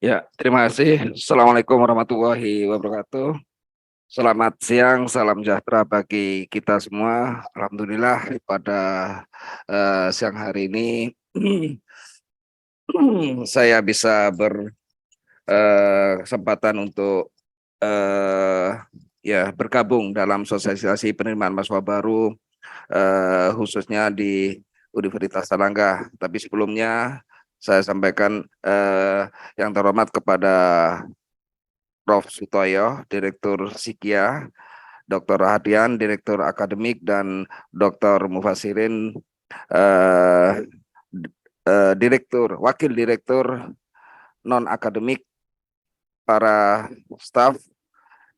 Ya, terima kasih. Assalamualaikum warahmatullahi wabarakatuh. Selamat siang, salam sejahtera bagi kita semua. Alhamdulillah pada siang hari ini saya bisa berkesempatan untuk bergabung dalam sosialisasi penerimaan mahasiswa baru khususnya di Universitas Airlangga. Tapi sebelumnya saya sampaikan yang terhormat kepada Prof. Sutoyo, Direktur Sikia, Dr. Hadian, Direktur Akademik, dan Dr. Mufasirin, Wakil Direktur Non-Akademik, para staf,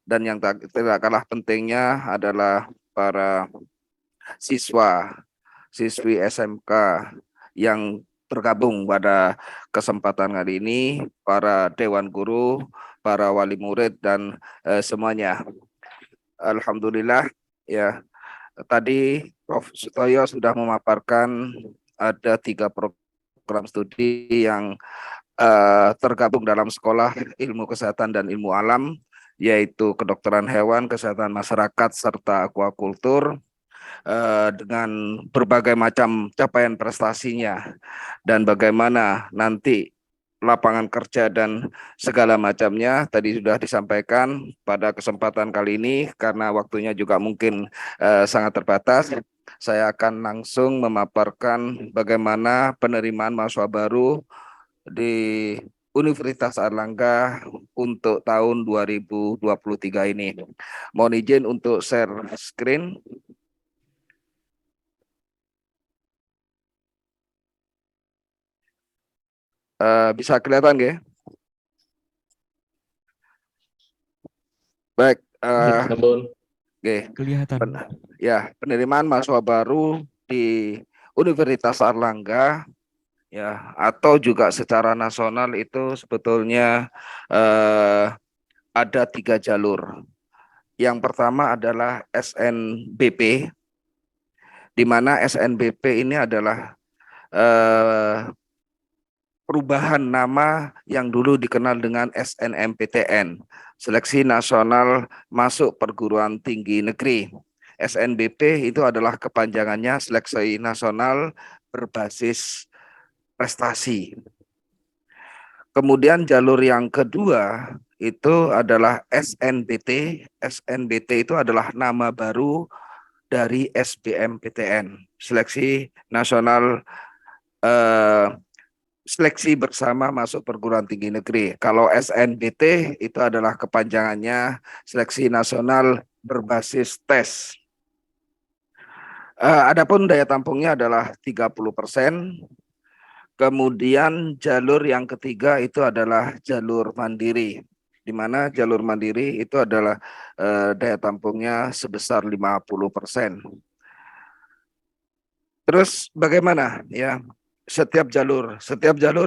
dan yang tidak kalah pentingnya adalah para siswi SMK yang tergabung pada kesempatan kali ini, para dewan guru, para wali murid, dan semuanya. Alhamdulillah, ya, tadi Prof. Sutoyo sudah memaparkan ada 3 program studi yang tergabung dalam Sekolah Ilmu Kesehatan dan Ilmu Alam, yaitu kedokteran hewan, kesehatan masyarakat, serta aquakultur, dengan berbagai macam capaian prestasinya dan bagaimana nanti lapangan kerja dan segala macamnya tadi sudah disampaikan. Pada kesempatan kali ini karena waktunya juga mungkin sangat terbatas, saya akan langsung memaparkan bagaimana penerimaan mahasiswa baru di Universitas Airlangga untuk tahun 2023 ini. Mohon izin untuk share screen. Bisa kelihatan nggak? Baik. Kelihatan. Ya, penerimaan mahasiswa baru di Universitas Airlangga, ya, atau juga secara nasional itu sebetulnya ada 3 jalur. Yang pertama adalah SNBP, di mana SNBP ini adalah perubahan nama yang dulu dikenal dengan SNMPTN, Seleksi Nasional Masuk Perguruan Tinggi Negeri. SNBP itu adalah kepanjangannya Seleksi Nasional Berbasis Prestasi. Kemudian jalur yang kedua itu adalah SNBT. SNBT itu adalah nama baru dari SBMPTN, Seleksi Nasional Seleksi Bersama Masuk Perguruan Tinggi Negeri. Kalau SNBT itu adalah kepanjangannya Seleksi Nasional Berbasis Tes. Adapun daya tampungnya adalah 30%. Kemudian jalur yang ketiga itu adalah jalur mandiri, di mana jalur mandiri itu adalah daya tampungnya sebesar 50%. Terus bagaimana ya? Setiap jalur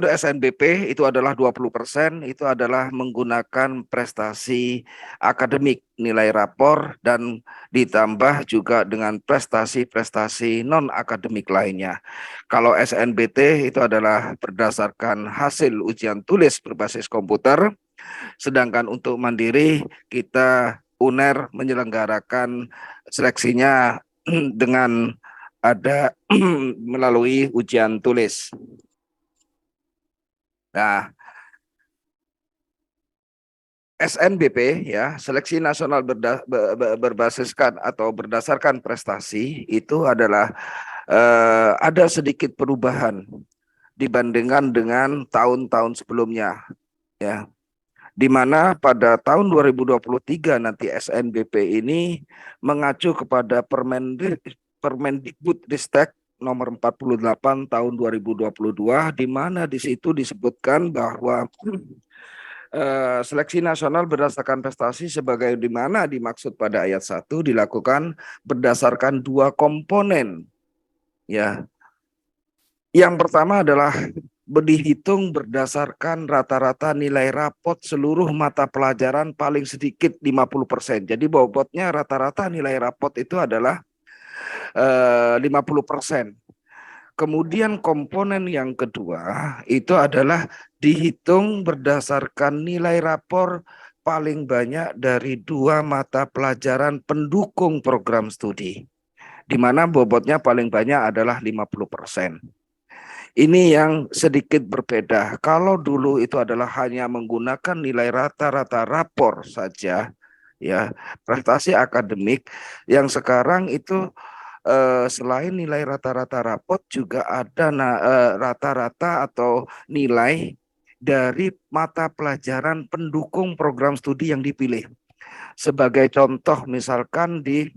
SNBP itu adalah 20%, itu adalah menggunakan prestasi akademik, nilai rapor, dan ditambah juga dengan prestasi-prestasi non-akademik lainnya. Kalau SNBT itu adalah berdasarkan hasil ujian tulis berbasis komputer, sedangkan untuk mandiri kita UNER menyelenggarakan seleksinya dengan ada melalui ujian tulis. Nah, SNBP ya, Seleksi Nasional Berbasiskan atau Berdasarkan Prestasi itu adalah ada sedikit perubahan dibandingkan dengan tahun-tahun sebelumnya ya. Di mana pada tahun 2023 nanti SNBP ini mengacu kepada Permendikbudristek nomor 48 tahun 2022, di mana di situ disebutkan bahwa seleksi nasional berdasarkan prestasi sebagai di mana dimaksud pada ayat 1 dilakukan berdasarkan 2 komponen. Ya. Yang pertama adalah dihitung berdasarkan rata-rata nilai rapot seluruh mata pelajaran paling sedikit 50%. Jadi bobotnya rata-rata nilai rapot itu adalah 50%. Kemudian komponen yang kedua itu adalah dihitung berdasarkan nilai rapor paling banyak dari 2 mata pelajaran pendukung program studi, di mana bobotnya paling banyak adalah 50%. Ini yang sedikit berbeda. Kalau dulu itu adalah hanya menggunakan nilai rata-rata rapor saja, ya prestasi akademik, yang sekarang itu selain nilai rata-rata rapot juga ada rata-rata atau nilai dari mata pelajaran pendukung program studi yang dipilih. Sebagai contoh misalkan di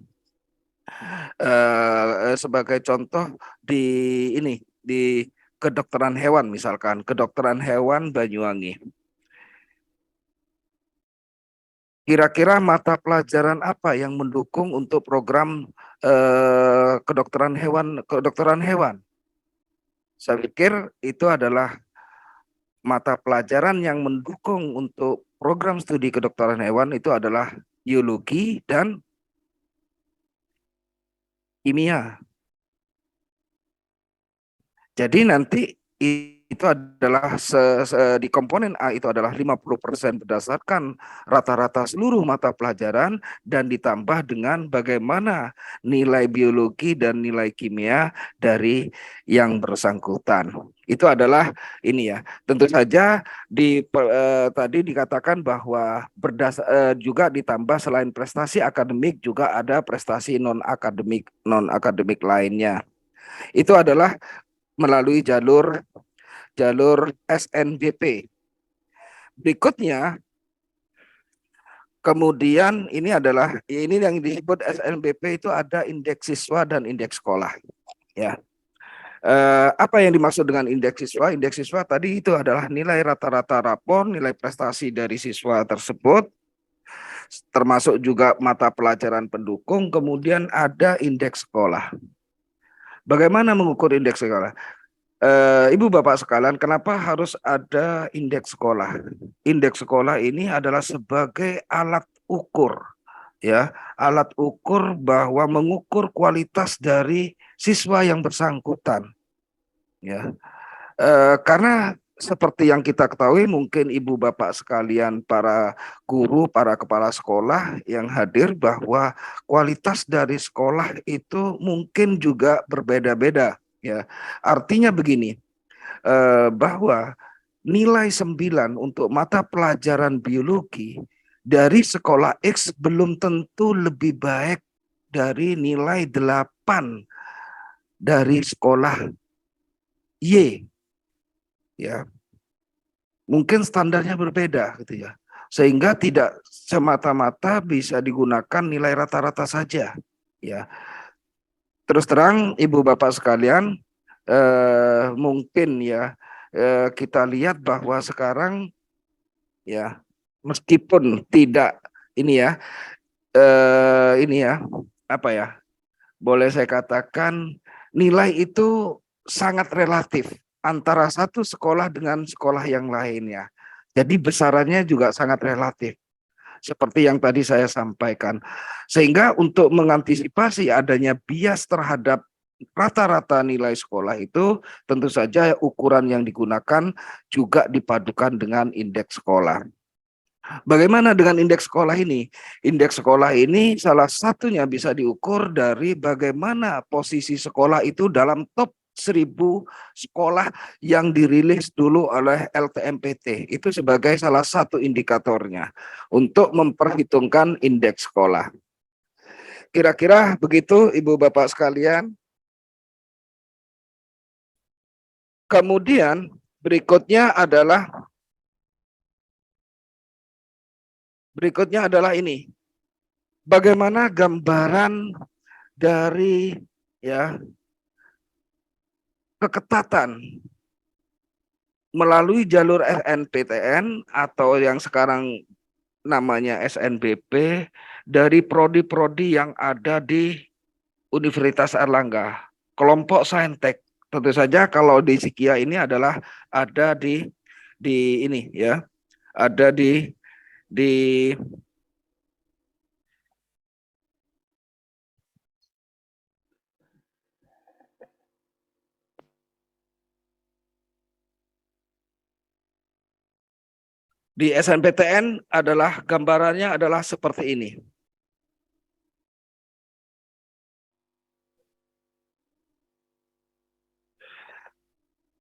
kedokteran hewan, misalkan kedokteran hewan Banyuwangi. Kira-kira mata pelajaran apa yang mendukung untuk program kedokteran hewan? Saya pikir itu adalah mata pelajaran yang mendukung untuk program studi kedokteran hewan itu adalah biologi dan kimia. Jadi nanti itu adalah di komponen A itu adalah 50% berdasarkan rata-rata seluruh mata pelajaran dan ditambah dengan bagaimana nilai biologi dan nilai kimia dari yang bersangkutan. Itu adalah ini ya. Tentu saja tadi dikatakan bahwa juga ditambah selain prestasi akademik juga ada prestasi non-akademik lainnya. Itu adalah melalui jalur SNBP. Berikutnya, kemudian ini yang disebut SNBP itu ada indeks siswa dan indeks sekolah. Ya, apa yang dimaksud dengan indeks siswa? Indeks siswa tadi itu adalah nilai rata-rata rapor, nilai prestasi dari siswa tersebut, termasuk juga mata pelajaran pendukung. Kemudian ada indeks sekolah. Bagaimana mengukur indeks sekolah? Ibu Bapak sekalian, kenapa harus ada indeks sekolah? Indeks sekolah ini adalah sebagai alat ukur, ya, alat ukur bahwa mengukur kualitas dari siswa yang bersangkutan, ya. Karena seperti yang kita ketahui, mungkin ibu bapak sekalian, para guru, para kepala sekolah yang hadir, bahwa kualitas dari sekolah itu mungkin juga berbeda-beda, ya. Artinya begini, bahwa nilai 9 untuk mata pelajaran biologi dari sekolah X belum tentu lebih baik dari nilai 8 dari sekolah Y, ya. Mungkin standarnya berbeda gitu ya. Sehingga tidak semata-mata bisa digunakan nilai rata-rata saja, ya. Terus terang ibu bapak sekalian, mungkin ya kita lihat bahwa sekarang ya, meskipun tidak ini ya apa ya, boleh saya katakan nilai itu sangat relatif antara satu sekolah dengan sekolah yang lainnya. Jadi besarannya juga sangat relatif, seperti yang tadi saya sampaikan. Sehingga untuk mengantisipasi adanya bias terhadap rata-rata nilai sekolah itu, tentu saja ukuran yang digunakan juga dipadukan dengan indeks sekolah. Bagaimana dengan indeks sekolah ini? Indeks sekolah ini salah satunya bisa diukur dari bagaimana posisi sekolah itu dalam top 1000 sekolah yang dirilis dulu oleh LTMPT. Itu sebagai salah satu indikatornya untuk memperhitungkan indeks sekolah. Kira-kira begitu Ibu Bapak sekalian. Kemudian berikutnya adalah ini. Bagaimana gambaran dari ya keketatan melalui jalur SNPTN atau yang sekarang namanya SNBP dari prodi-prodi yang ada di Universitas Airlangga, kelompok Saintek. Tentu saja kalau di Sikia ini adalah ada di ini ya, ada di SNPTN adalah gambarannya adalah seperti ini.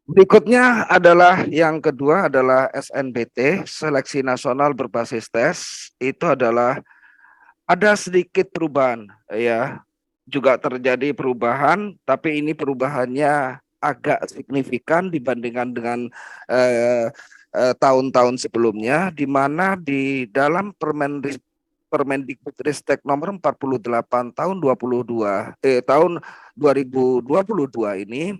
Berikutnya adalah yang kedua adalah SNBT, Seleksi Nasional Berbasis Tes. Itu adalah ada sedikit perubahan ya. Juga terjadi perubahan, tapi ini perubahannya agak signifikan dibandingkan dengan tahun-tahun sebelumnya, di mana di dalam Permendikbudristek nomor 48 tahun 2022 ini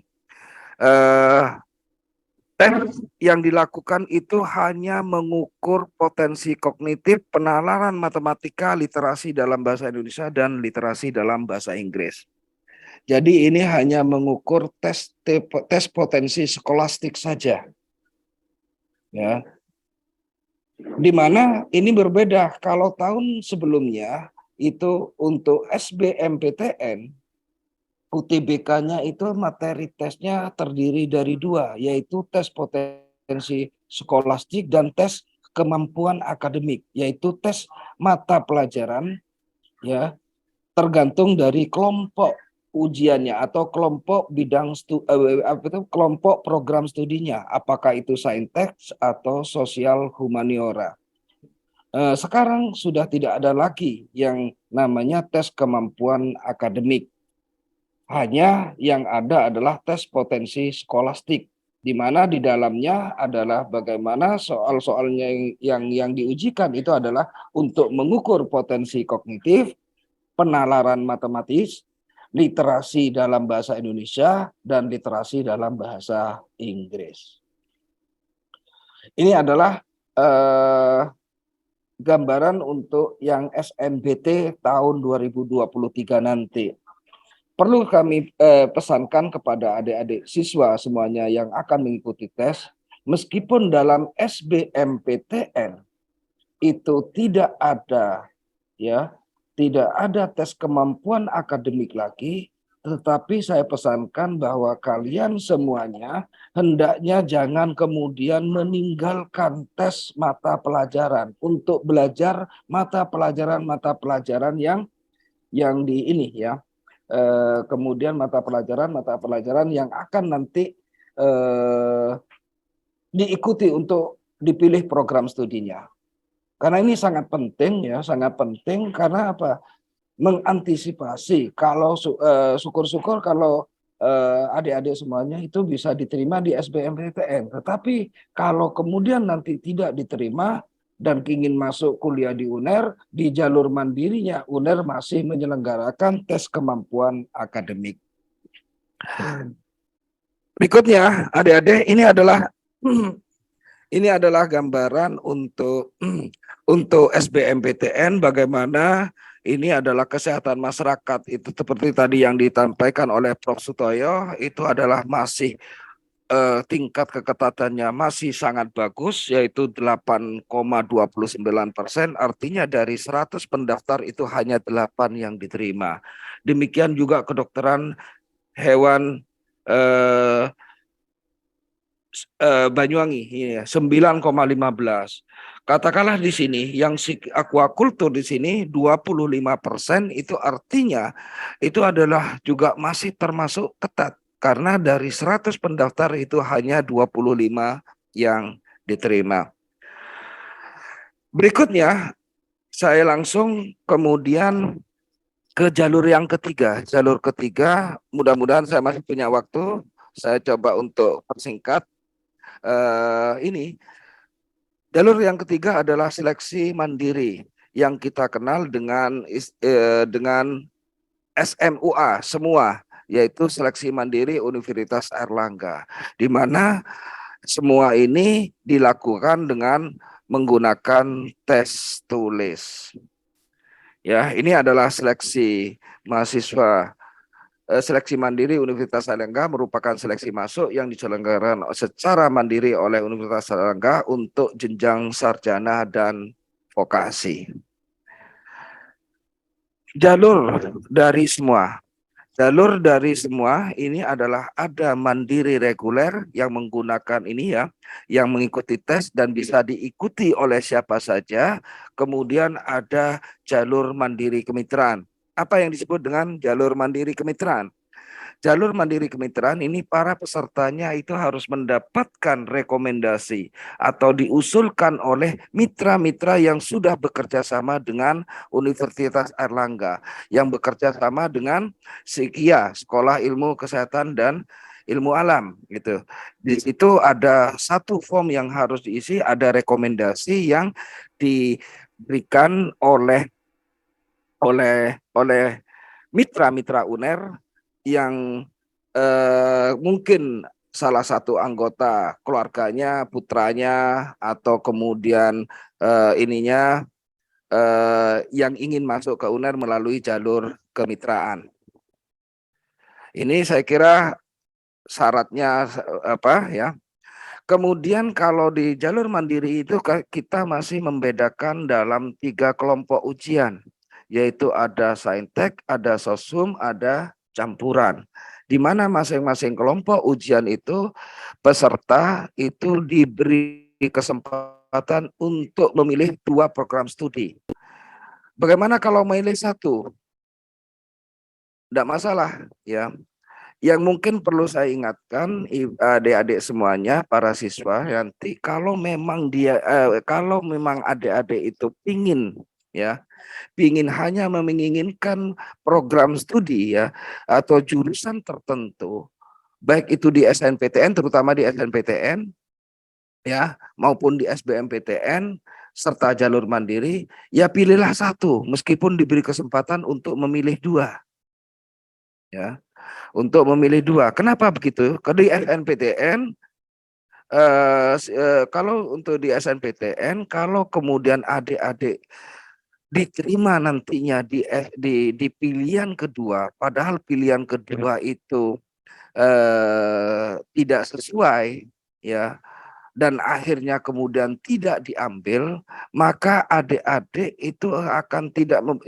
tes yang dilakukan itu hanya mengukur potensi kognitif, penalaran matematika, literasi dalam bahasa Indonesia, dan literasi dalam bahasa Inggris. Jadi ini hanya mengukur tes potensi skolastik saja. Ya. Di mana ini berbeda kalau tahun sebelumnya itu untuk SBMPTN UTBK-nya itu materi tesnya terdiri dari 2, yaitu tes potensi skolastik dan tes kemampuan akademik, yaitu tes mata pelajaran ya, tergantung dari kelompok ujiannya atau kelompok kelompok program studinya, apakah itu saintek atau sosial humaniora. Sekarang sudah tidak ada lagi yang namanya tes kemampuan akademik. Hanya yang ada adalah tes potensi skolastik, di mana di dalamnya adalah bagaimana soal-soalnya yang diujikan itu adalah untuk mengukur potensi kognitif, penalaran matematis, literasi dalam bahasa Indonesia, dan literasi dalam bahasa Inggris. Ini adalah gambaran untuk yang SNBT tahun 2023 nanti. Perlu kami pesankan kepada adik-adik siswa semuanya yang akan mengikuti tes, meskipun dalam SBMPTN itu tidak ada tes kemampuan akademik lagi, tetapi saya pesankan bahwa kalian semuanya hendaknya jangan kemudian meninggalkan tes mata pelajaran untuk belajar mata pelajaran yang di ini ya. Kemudian mata pelajaran yang akan nanti diikuti untuk dipilih program studinya. Karena ini sangat penting ya, sangat penting karena apa? Mengantisipasi kalau syukur-syukur kalau adik-adik semuanya itu bisa diterima di SBMPTN. Tetapi kalau kemudian nanti tidak diterima dan ingin masuk kuliah di UNER, di jalur mandirinya UNER masih menyelenggarakan tes kemampuan akademik. Berikutnya, adik-adik, ini adalah gambaran untuk SBMPTN bagaimana ini adalah kesehatan masyarakat. Itu seperti tadi yang disampaikan oleh Prof. Sutoyo, itu adalah masih tingkat keketatannya masih sangat bagus, yaitu 8,29%. Artinya dari 100 pendaftar itu hanya 8 yang diterima. Demikian juga kedokteran hewan Banyuwangi, ya, 9,15. Katakanlah di sini yang aquaculture di sini 25%, itu artinya itu adalah juga masih termasuk ketat karena dari 100 pendaftar itu hanya 25 yang diterima. Berikutnya saya langsung kemudian ke jalur yang ketiga. Jalur ketiga, mudah-mudahan saya masih punya waktu, saya coba untuk persingkat. Ini jalur yang ketiga adalah seleksi mandiri yang kita kenal dengan SMUA semua, yaitu seleksi mandiri Universitas Airlangga, di mana semua ini dilakukan dengan menggunakan tes tulis. Ya, ini adalah seleksi mahasiswa. Seleksi mandiri Universitas Airlangga merupakan seleksi masuk yang diselenggarakan secara mandiri oleh Universitas Airlangga untuk jenjang sarjana dan vokasi. Jalur dari semua ini adalah ada mandiri reguler yang menggunakan ini ya, yang mengikuti tes dan bisa diikuti oleh siapa saja. Kemudian ada jalur mandiri kemitraan. Apa yang disebut dengan jalur mandiri kemitraan? Jalur mandiri kemitraan ini para pesertanya itu harus mendapatkan rekomendasi atau diusulkan oleh mitra-mitra yang sudah bekerja sama dengan Universitas Airlangga, yang bekerja sama dengan SIKIA, Sekolah Ilmu Kesehatan dan Ilmu Alam gitu. Di situ ada satu form yang harus diisi, ada rekomendasi yang diberikan oleh mitra-mitra UNER yang mungkin salah satu anggota keluarganya, putranya, atau kemudian yang ingin masuk ke UNER melalui jalur kemitraan. Ini saya kira syaratnya apa ya. Kemudian kalau di jalur mandiri itu kita masih membedakan dalam 3 kelompok ujian, yaitu ada saintek, ada sosum, ada campuran. Di mana masing-masing kelompok ujian itu peserta itu diberi kesempatan untuk memilih 2 program studi. Bagaimana kalau memilih 1? Tidak masalah ya. Yang mungkin perlu saya ingatkan adik-adik semuanya, para siswa, nanti kalau memang adik-adik itu pingin hanya menginginkan program studi ya atau jurusan tertentu, baik itu di SNPTN, terutama di SNPTN ya, maupun di SBMPTN serta jalur mandiri, ya pilihlah 1 meskipun diberi kesempatan untuk memilih 2 ya. Untuk memilih 2. Kenapa begitu? Kalau di SNPTN, kalau untuk di SNPTN, kalau kemudian adik-adik diterima nantinya di pilihan kedua, padahal pilihan kedua itu tidak sesuai, ya, dan akhirnya kemudian tidak diambil, maka adik-adik itu akan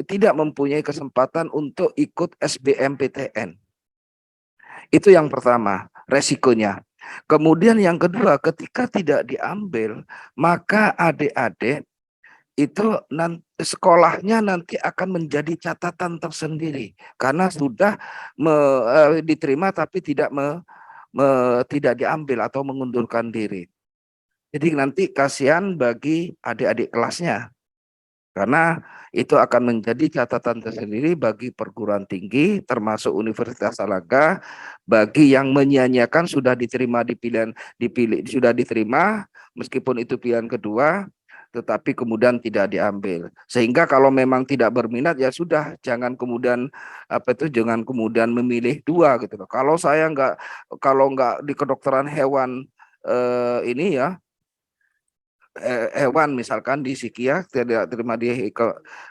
tidak mempunyai kesempatan untuk ikut SBMPTN. Itu yang pertama, resikonya. Kemudian yang kedua, ketika tidak diambil, maka adik-adik itu nanti sekolahnya nanti akan menjadi catatan tersendiri karena sudah diterima tapi tidak diambil atau mengundurkan diri. Jadi nanti kasihan bagi adik-adik kelasnya karena itu akan menjadi catatan tersendiri bagi perguruan tinggi termasuk Universitas Erlangga bagi yang menyia-nyiakan sudah diterima sudah diterima meskipun itu pilihan kedua tetapi kemudian tidak diambil. Sehingga kalau memang tidak berminat ya sudah jangan kemudian jangan kemudian memilih dua gitu loh. Kalau saya kalau nggak di kedokteran hewan ini ya hewan misalkan di psikia tidak terima di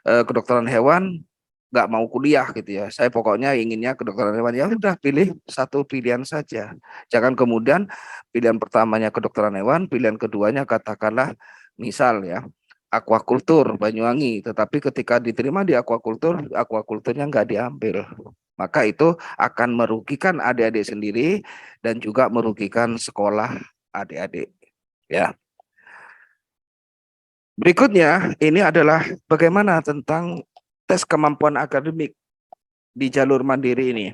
kedokteran hewan nggak mau kuliah gitu ya. Saya pokoknya inginnya kedokteran hewan ya udah pilih satu pilihan saja. Jangan kemudian pilihan pertamanya kedokteran hewan, pilihan keduanya katakanlah misal ya akuakultur Banyuwangi, tetapi ketika diterima di akuakulturnya nggak diambil. Maka itu akan merugikan adik-adik sendiri dan juga merugikan sekolah adik-adik. Ya. Berikutnya, ini adalah bagaimana tentang tes kemampuan akademik di jalur mandiri ini.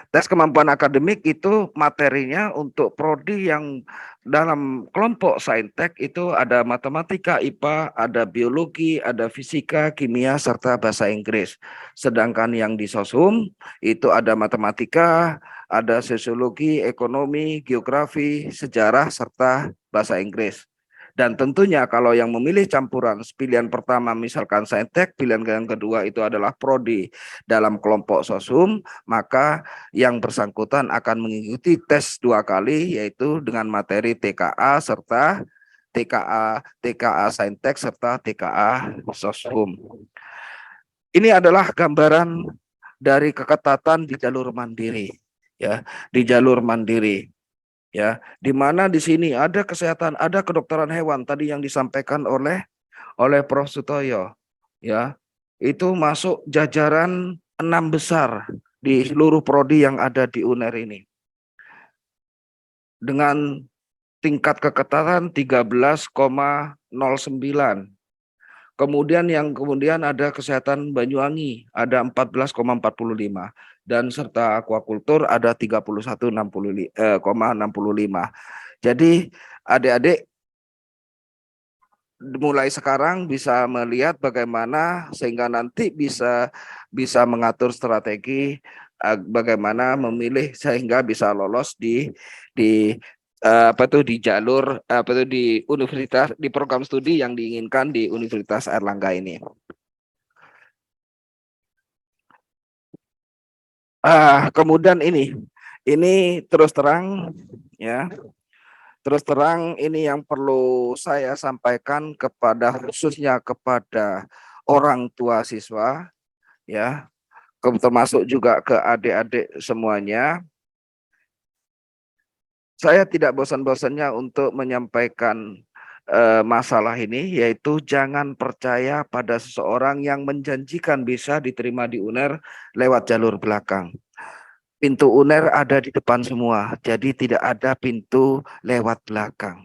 Tes kemampuan akademik itu materinya untuk prodi yang dalam kelompok saintek itu ada matematika, IPA, ada biologi, ada fisika, kimia, serta bahasa Inggris. Sedangkan yang di sosum itu ada matematika, ada sosiologi, ekonomi, geografi, sejarah, serta bahasa Inggris. Dan tentunya kalau yang memilih campuran, pilihan pertama misalkan saintek, pilihan yang kedua itu adalah prodi dalam kelompok sosum, maka yang bersangkutan akan mengikuti tes 2 kali, yaitu dengan materi TKA serta TKA saintek serta TKA sosum. Ini adalah gambaran dari keketatan di jalur mandiri, ya, di jalur mandiri. Ya, di mana di sini ada kesehatan, ada kedokteran hewan tadi yang disampaikan oleh Prof. Sutoyo, ya, itu masuk jajaran 6 besar di seluruh prodi yang ada di UNER ini, dengan tingkat keketatan 13,09. Kemudian ada kesehatan Banyuwangi ada 14,45 dan serta akuakultur ada 31,65. Jadi adik-adik mulai sekarang bisa melihat bagaimana sehingga nanti bisa mengatur strategi memilih sehingga bisa lolos di jalur di universitas, di program studi yang diinginkan di Universitas Erlangga ini. Kemudian ini terus terang ya. Terus terang ini yang perlu saya sampaikan khususnya kepada orang tua siswa ya, termasuk juga ke adik-adik semuanya. Saya tidak bosan-bosannya untuk menyampaikan masalah ini, yaitu jangan percaya pada seseorang yang menjanjikan bisa diterima di UNER lewat jalur belakang. Pintu UNER ada di depan semua, jadi tidak ada pintu lewat belakang.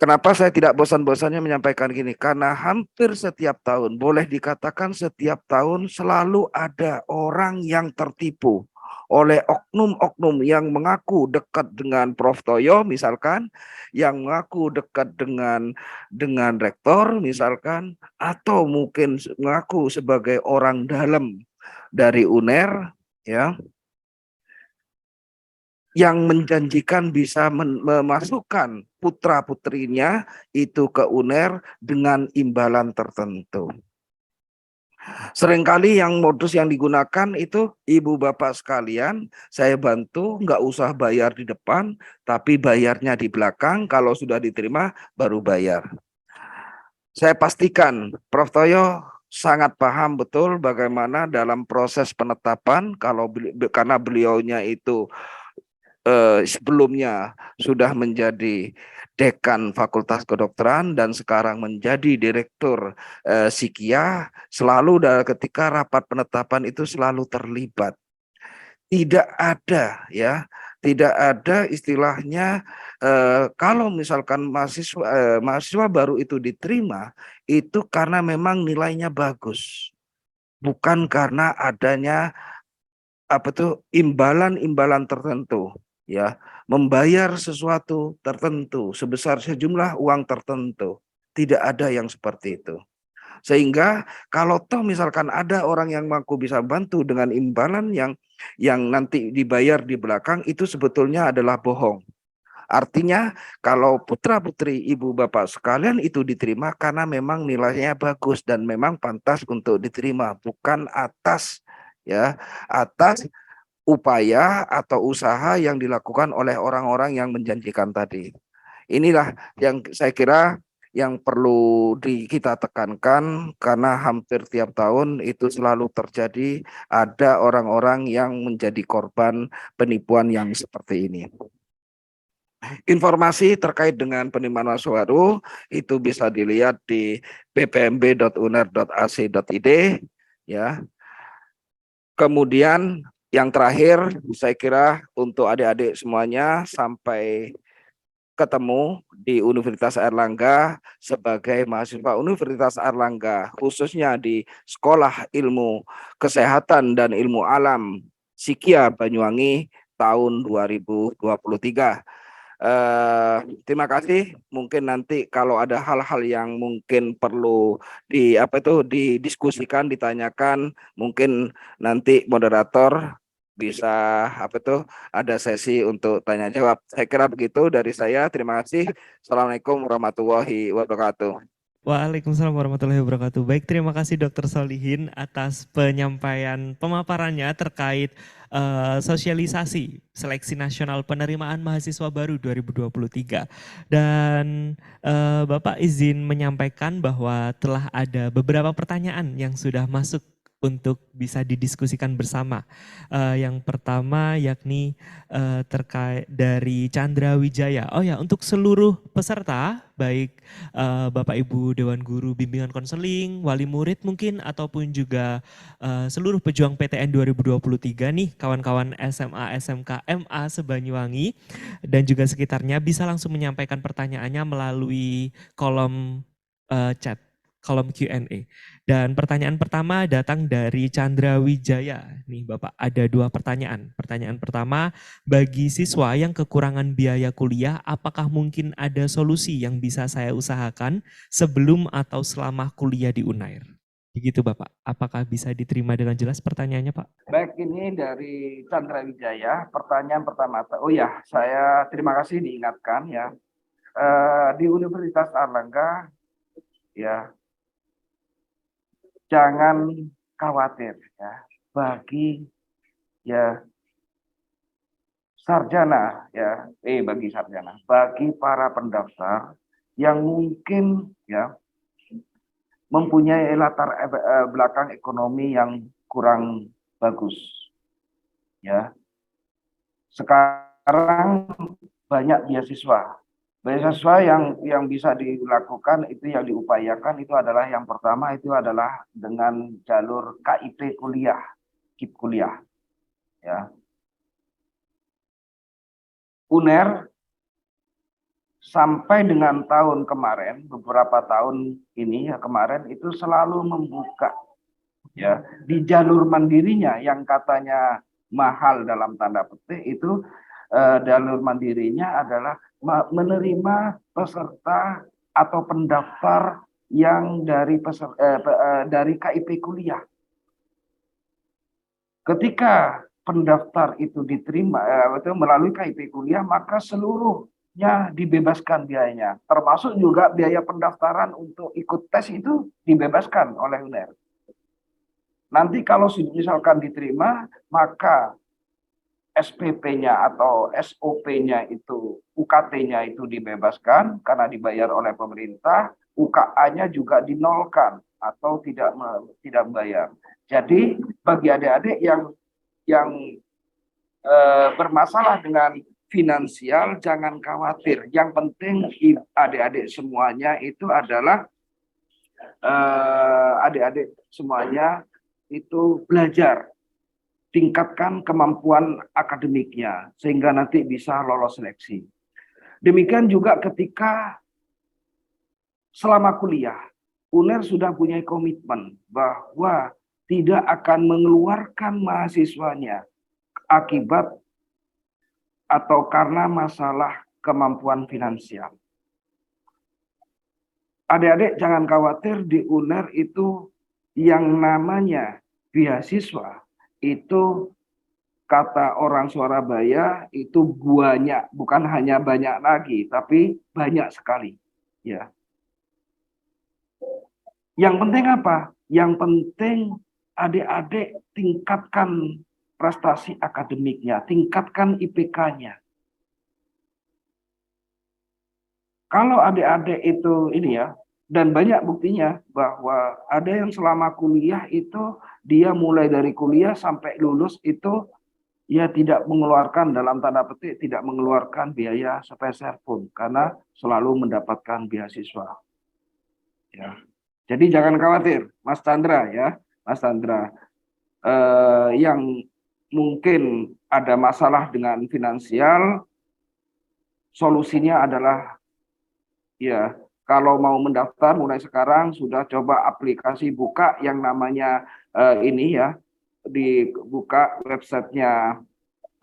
Kenapa saya tidak bosan-bosannya menyampaikan gini? Karena hampir setiap tahun, boleh dikatakan setiap tahun selalu ada orang yang tertipu oleh oknum-oknum yang mengaku dekat dengan Prof. Toyo misalkan, yang mengaku dekat dengan rektor misalkan, atau mungkin mengaku sebagai orang dalam dari UNER ya, yang menjanjikan bisa memasukkan putra-putrinya itu ke UNER dengan imbalan tertentu. Seringkali yang modus yang digunakan itu ibu bapak sekalian, saya bantu nggak usah bayar di depan, tapi bayarnya di belakang, kalau sudah diterima baru bayar. Saya pastikan Prof. Toyo sangat paham betul bagaimana dalam proses penetapan, karena beliaunya itu sebelumnya sudah menjadi dekan Fakultas Kedokteran dan sekarang menjadi direktur psikia, selalu ketika rapat penetapan itu selalu terlibat. tidak ada ya, tidak ada istilahnya kalau misalkan mahasiswa baru itu diterima itu karena memang nilainya bagus, bukan karena adanya apa tuh imbalan-imbalan tertentu ya, membayar sesuatu tertentu sebesar sejumlah uang tertentu. Tidak ada yang seperti itu. Sehingga kalau toh misalkan ada orang yang mampu bisa bantu dengan imbalan yang nanti dibayar di belakang, itu sebetulnya adalah bohong. Artinya kalau putra-putri ibu bapak sekalian itu diterima karena memang nilainya bagus dan memang pantas untuk diterima, bukan atas upaya atau usaha yang dilakukan oleh orang-orang yang menjanjikan tadi. Inilah yang saya kira yang perlu kita tekankan, karena hampir tiap tahun itu selalu terjadi ada orang-orang yang menjadi korban penipuan yang seperti ini. Informasi terkait dengan penerimaan mahasiswa baru itu bisa dilihat di bpmb.uner.ac.id ya. Kemudian yang terakhir saya kira untuk adik-adik semuanya, sampai ketemu di Universitas Airlangga sebagai mahasiswa Universitas Airlangga, khususnya di Sekolah Ilmu Kesehatan dan Ilmu Alam Sikia Banyuwangi tahun 2023. Terima kasih. Mungkin nanti kalau ada hal-hal yang mungkin perlu didiskusikan, ditanyakan, mungkin nanti moderator bisa ada sesi untuk tanya jawab. Saya kira begitu dari saya. Terima kasih. Assalamualaikum warahmatullahi wabarakatuh. Waalaikumsalam warahmatullahi wabarakatuh. Baik, terima kasih Dr. Solihin atas penyampaian pemaparannya terkait sosialisasi seleksi nasional penerimaan mahasiswa baru 2023. Dan Bapak izin menyampaikan bahwa telah ada beberapa pertanyaan yang sudah masuk untuk bisa didiskusikan bersama. Yang pertama yakni terkait dari Chandra Wijaya. Oh ya, untuk seluruh peserta, baik Bapak Ibu Dewan Guru Bimbingan Konseling, wali murid mungkin, ataupun juga seluruh pejuang PTN 2023 nih, kawan-kawan SMA, SMK, MA Sebanyuwangi, dan juga sekitarnya bisa langsung menyampaikan pertanyaannya melalui kolom chat, kolom Q&A. Dan pertanyaan pertama datang dari Chandra Wijaya. Nih Bapak, ada 2 pertanyaan. Pertanyaan pertama, bagi siswa yang kekurangan biaya kuliah, apakah mungkin ada solusi yang bisa saya usahakan sebelum atau selama kuliah di UNAIR? Begitu Bapak, apakah bisa diterima dengan jelas pertanyaannya Pak? Baik, ini dari Chandra Wijaya. Pertanyaan pertama, oh ya, saya terima kasih diingatkan ya. Di Universitas Airlangga ya, jangan khawatir ya, bagi sarjana ya, bagi para pendaftar yang mungkin ya mempunyai latar belakang ekonomi yang kurang bagus ya. Sekarang banyak beasiswa yang bisa dilakukan, itu yang diupayakan itu adalah yang pertama itu adalah dengan jalur KIP kuliah, KIP kuliah ya. UNER sampai dengan tahun kemarin, beberapa tahun ini ya kemarin itu selalu membuka ya di jalur mandirinya yang katanya mahal dalam tanda petik itu, jalur mandirinya adalah menerima peserta atau pendaftar yang dari KIP kuliah. Ketika pendaftar itu diterima melalui KIP kuliah, maka seluruhnya dibebaskan biayanya, termasuk juga biaya pendaftaran untuk ikut tes itu dibebaskan oleh UNER. Nanti kalau misalkan diterima, maka SPP-nya atau SOP-nya itu, UKT-nya itu dibebaskan karena dibayar oleh pemerintah, UKA-nya juga dinolkan atau tidak membayar. Jadi bagi adik-adik yang bermasalah dengan finansial, jangan khawatir. Yang penting adik-adik semuanya itu adalah adik-adik semuanya itu belajar tingkatkan kemampuan akademiknya sehingga nanti bisa lolos seleksi. Demikian juga ketika selama kuliah, UNER sudah punya komitmen bahwa tidak akan mengeluarkan mahasiswanya akibat atau karena masalah kemampuan finansial. Adik-adik jangan khawatir, di UNER itu yang namanya beasiswa itu kata orang Surabaya itu banyak, bukan hanya banyak lagi, tapi banyak sekali. Ya. Yang penting apa? Yang penting adik-adik tingkatkan prestasi akademiknya, tingkatkan IPK-nya. Kalau adik-adik itu ini ya, dan banyak buktinya bahwa ada yang selama kuliah itu dia mulai dari kuliah sampai lulus itu ya tidak mengeluarkan, dalam tanda petik tidak mengeluarkan biaya sepeser pun karena selalu mendapatkan beasiswa. Ya. Jadi jangan khawatir, Mas Chandra ya, Mas Chandra, yang mungkin ada masalah dengan finansial, solusinya adalah ya kalau mau mendaftar mulai sekarang sudah coba aplikasi buka yang namanya ini ya, dibuka websitenya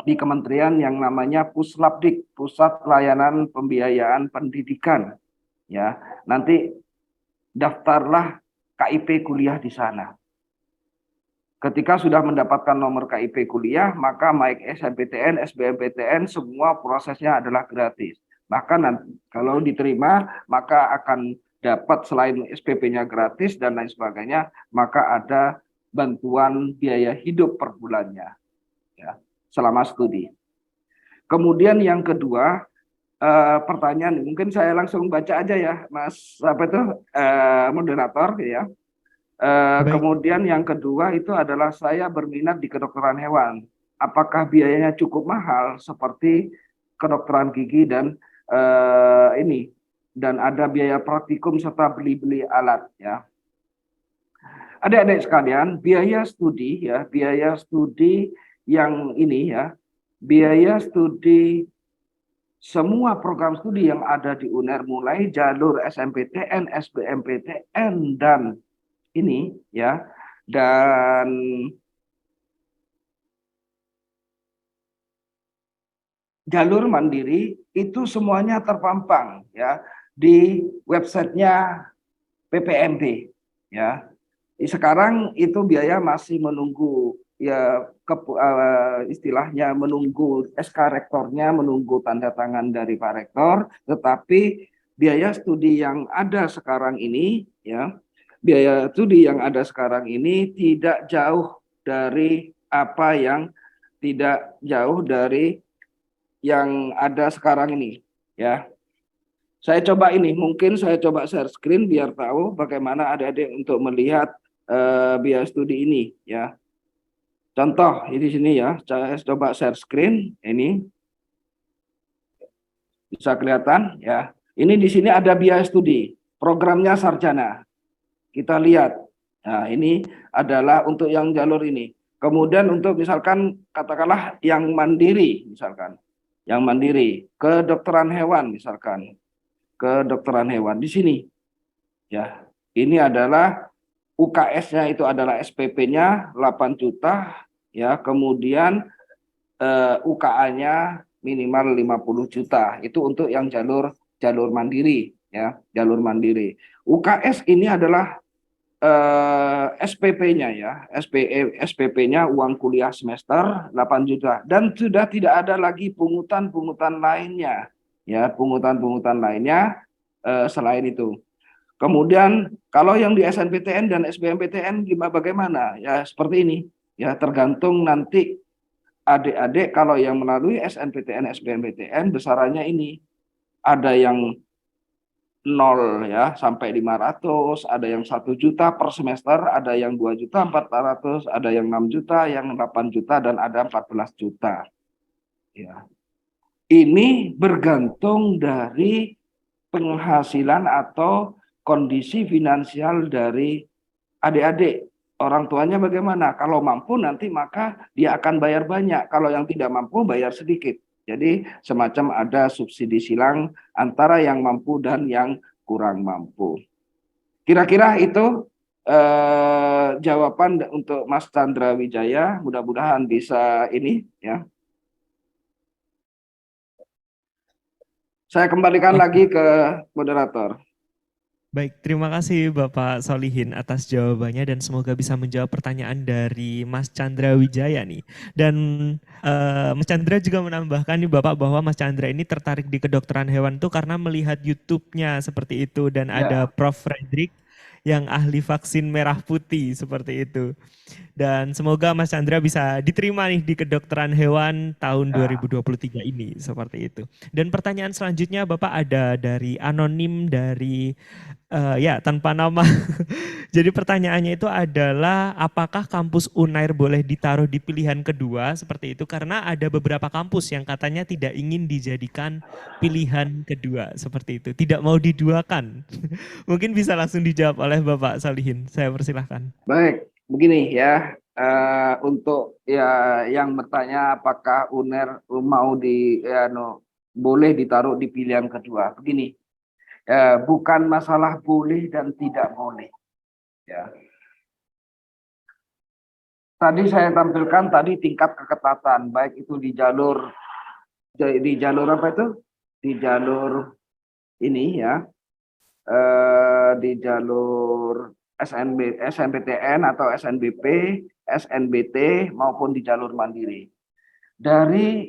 di kementerian yang namanya Puslapdik, Pusat Layanan Pembiayaan Pendidikan. Ya, nanti daftarlah KIP kuliah di sana. Ketika sudah mendapatkan nomor KIP kuliah, maka baik SNMPTN, SBMPTN, semua prosesnya adalah gratis. Bahkan nanti, kalau diterima, maka akan dapat selain SPP-nya gratis dan lain sebagainya, maka ada bantuan biaya hidup per bulannya ya, selama studi. Kemudian yang kedua, pertanyaan mungkin saya langsung baca aja ya, Mas moderator ya. Kemudian yang kedua itu adalah saya berminat di kedokteran hewan. Apakah biayanya cukup mahal seperti kedokteran gigi dan ini, dan ada biaya praktikum serta beli-beli alat ya. Adik-adik sekalian, biaya studi ya, biaya studi yang ini ya, biaya studi semua program studi yang ada di UNER mulai jalur SNMPTN, SBMPTN dan ini ya, dan jalur mandiri itu semuanya terpampang ya di websitenya PPMB ya. Sekarang itu biaya masih menunggu ya istilahnya menunggu SK rektornya, menunggu tanda tangan dari Pak Rektor, tetapi biaya studi yang ada sekarang ini ya, biaya studi yang ada sekarang ini tidak jauh dari apa yang tidak jauh dari yang ada sekarang ini ya. Saya coba ini, mungkin saya coba share screen biar tahu bagaimana adik-adik untuk melihat biaya studi ini ya. Contoh di sini ya, saya coba share screen ini. Bisa kelihatan ya. Ini di sini ada biaya studi, programnya sarjana. Kita lihat. Nah, ini adalah untuk yang jalur ini. Kemudian untuk misalkan katakanlah yang mandiri misalkan. Yang mandiri, kedokteran hewan misalkan. Kedokteran hewan di sini. Ya. Ini adalah UKS-nya itu adalah SPP-nya 8 juta ya, kemudian UKA-nya minimal 50 juta. Itu untuk yang jalur mandiri ya, jalur mandiri. UKS ini adalah SPP-nya ya, SPP-nya uang kuliah semester 8 juta dan sudah tidak ada lagi pungutan-pungutan lainnya ya, pungutan-pungutan lainnya selain itu. Kemudian kalau yang di SNMPTN dan SBMPTN bagaimana? Ya seperti ini. Ya tergantung nanti adik-adik kalau yang melalui SNMPTN, SBMPTN besarannya ini. Ada yang 0 ya sampai 500, ada yang 1 juta per semester, ada yang 2.400.000, ada yang 6 juta, yang 8 juta dan ada 14 juta. Ya. Ini bergantung dari penghasilan atau kondisi finansial dari adik-adik. Orang tuanya bagaimana? Kalau mampu nanti maka dia akan bayar banyak. Kalau yang tidak mampu bayar sedikit. Jadi semacam ada subsidi silang antara yang mampu dan yang kurang mampu. Kira-kira itu jawaban untuk Mas Chandra Wijaya. Mudah-mudahan bisa ini ya. Saya kembalikan lagi ke moderator. Baik, terima kasih Bapak Solihin atas jawabannya dan semoga bisa menjawab pertanyaan dari Mas Chandra Wijaya nih. Dan Mas Chandra juga menambahkan nih Bapak bahwa Mas Chandra ini tertarik di kedokteran hewan tuh karena melihat YouTube-nya seperti itu dan ada Prof. Frederick yang ahli vaksin merah putih seperti itu. Dan semoga Mas Chandra bisa diterima nih di kedokteran hewan tahun 2023 ini seperti itu. Dan pertanyaan selanjutnya Bapak ada dari anonim dari ya tanpa nama. Jadi pertanyaannya itu adalah apakah kampus Unair boleh ditaruh di pilihan kedua seperti itu karena ada beberapa kampus yang katanya tidak ingin dijadikan pilihan kedua seperti itu, tidak mau diduakan. Mungkin bisa langsung dijawab oleh Bapak Solihin. Saya persilahkan. Baik, begini ya. Untuk ya yang bertanya apakah UNER mau boleh ditaruh di pilihan kedua. Begini, bukan masalah boleh dan tidak boleh. Ya. Tadi saya tampilkan tadi tingkat keketatan, baik itu di jalur apa itu? Di jalur ini ya, di jalur SNBTN atau SNBP, SNBT maupun di jalur mandiri. Dari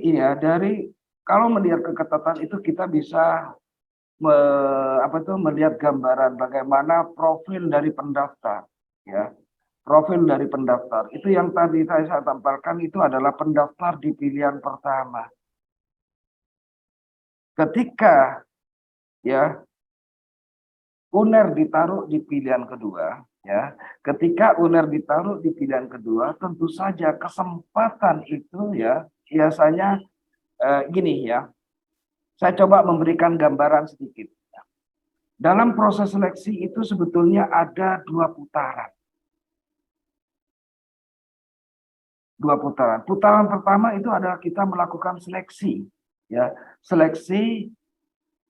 kalau melihat keketatan itu kita bisa melihat gambaran bagaimana profil dari pendaftar, ya. Profil dari pendaftar itu yang tadi saya tampilkan itu adalah pendaftar di pilihan pertama. Ketika ya UNER ditaruh di pilihan kedua, ya. Ketika UNER ditaruh di pilihan kedua, tentu saja kesempatan itu ya biasanya gini ya. Saya coba memberikan gambaran sedikit. Dalam proses seleksi itu sebetulnya ada 2 putaran. 2 putaran. Putaran pertama itu adalah kita melakukan seleksi, ya, seleksi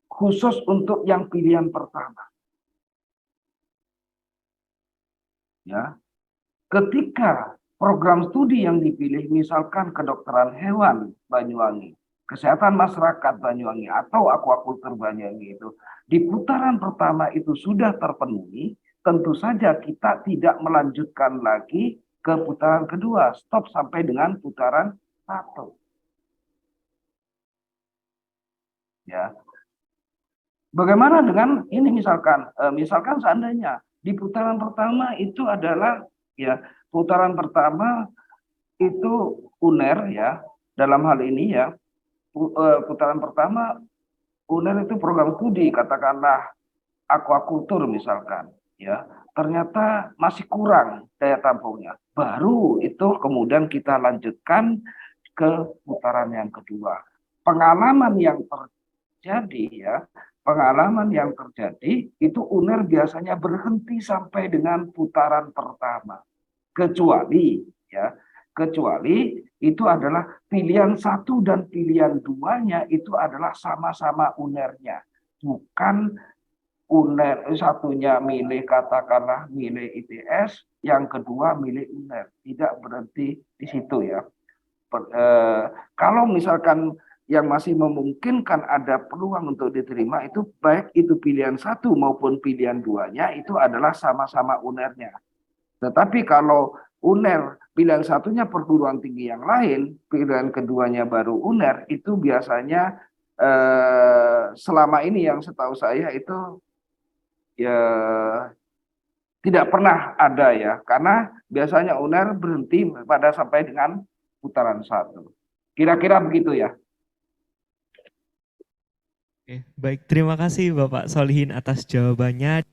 khusus untuk yang pilihan pertama. Ya, ketika program studi yang dipilih, misalkan kedokteran hewan Banyuwangi, kesehatan masyarakat Banyuwangi, atau aquaculture Banyuwangi itu di putaran pertama itu sudah terpenuhi, tentu saja kita tidak melanjutkan lagi ke putaran kedua, stop sampai dengan putaran 1. Ya. Bagaimana dengan ini misalkan seandainya di putaran pertama itu adalah ya putaran pertama itu UNER ya, dalam hal ini ya putaran pertama UNER itu program studi katakanlah aquaculture misalkan ya, ternyata masih kurang daya tampungnya, baru itu kemudian kita lanjutkan ke putaran yang kedua. Pengalaman yang terjadi ya, pengalaman yang terjadi itu UNER biasanya berhenti sampai dengan putaran pertama, kecuali itu adalah pilihan 1 dan pilihan 2-nya itu adalah sama-sama UNER-nya, bukan UNER satunya milih katakanlah milih ITS, yang kedua milih UNER, tidak berhenti di situ ya. Kalau misalkan yang masih memungkinkan ada peluang untuk diterima itu baik itu pilihan 1 maupun pilihan 2-nya itu adalah sama-sama UNER-nya. Tetapi kalau UNER pilihan 1-nya perguruan tinggi yang lain, pilihan keduanya baru UNER, itu biasanya selama ini yang setahu saya itu ya tidak pernah ada ya, karena biasanya UNER berhenti pada sampai dengan putaran 1. Kira-kira begitu ya. Oke, baik, terima kasih Bapak Solihin atas jawabannya.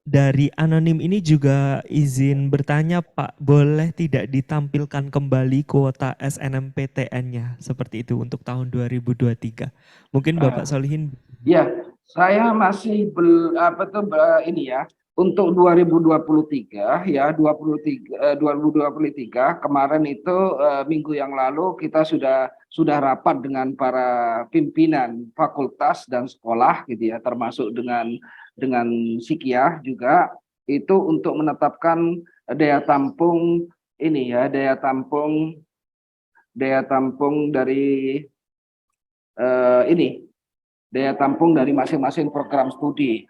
Dari anonim ini juga izin bertanya Pak, boleh tidak ditampilkan kembali kuota SNMPTN-nya seperti itu untuk tahun 2023? Mungkin Bapak Solihin. Ya, saya masih ini ya, untuk 2023 ya 2023 kemarin itu minggu yang lalu kita sudah rapat dengan para pimpinan fakultas dan sekolah gitu ya, termasuk dengan Sikia juga, itu untuk menetapkan daya tampung ini ya, daya tampung dari daya tampung dari masing-masing program studi.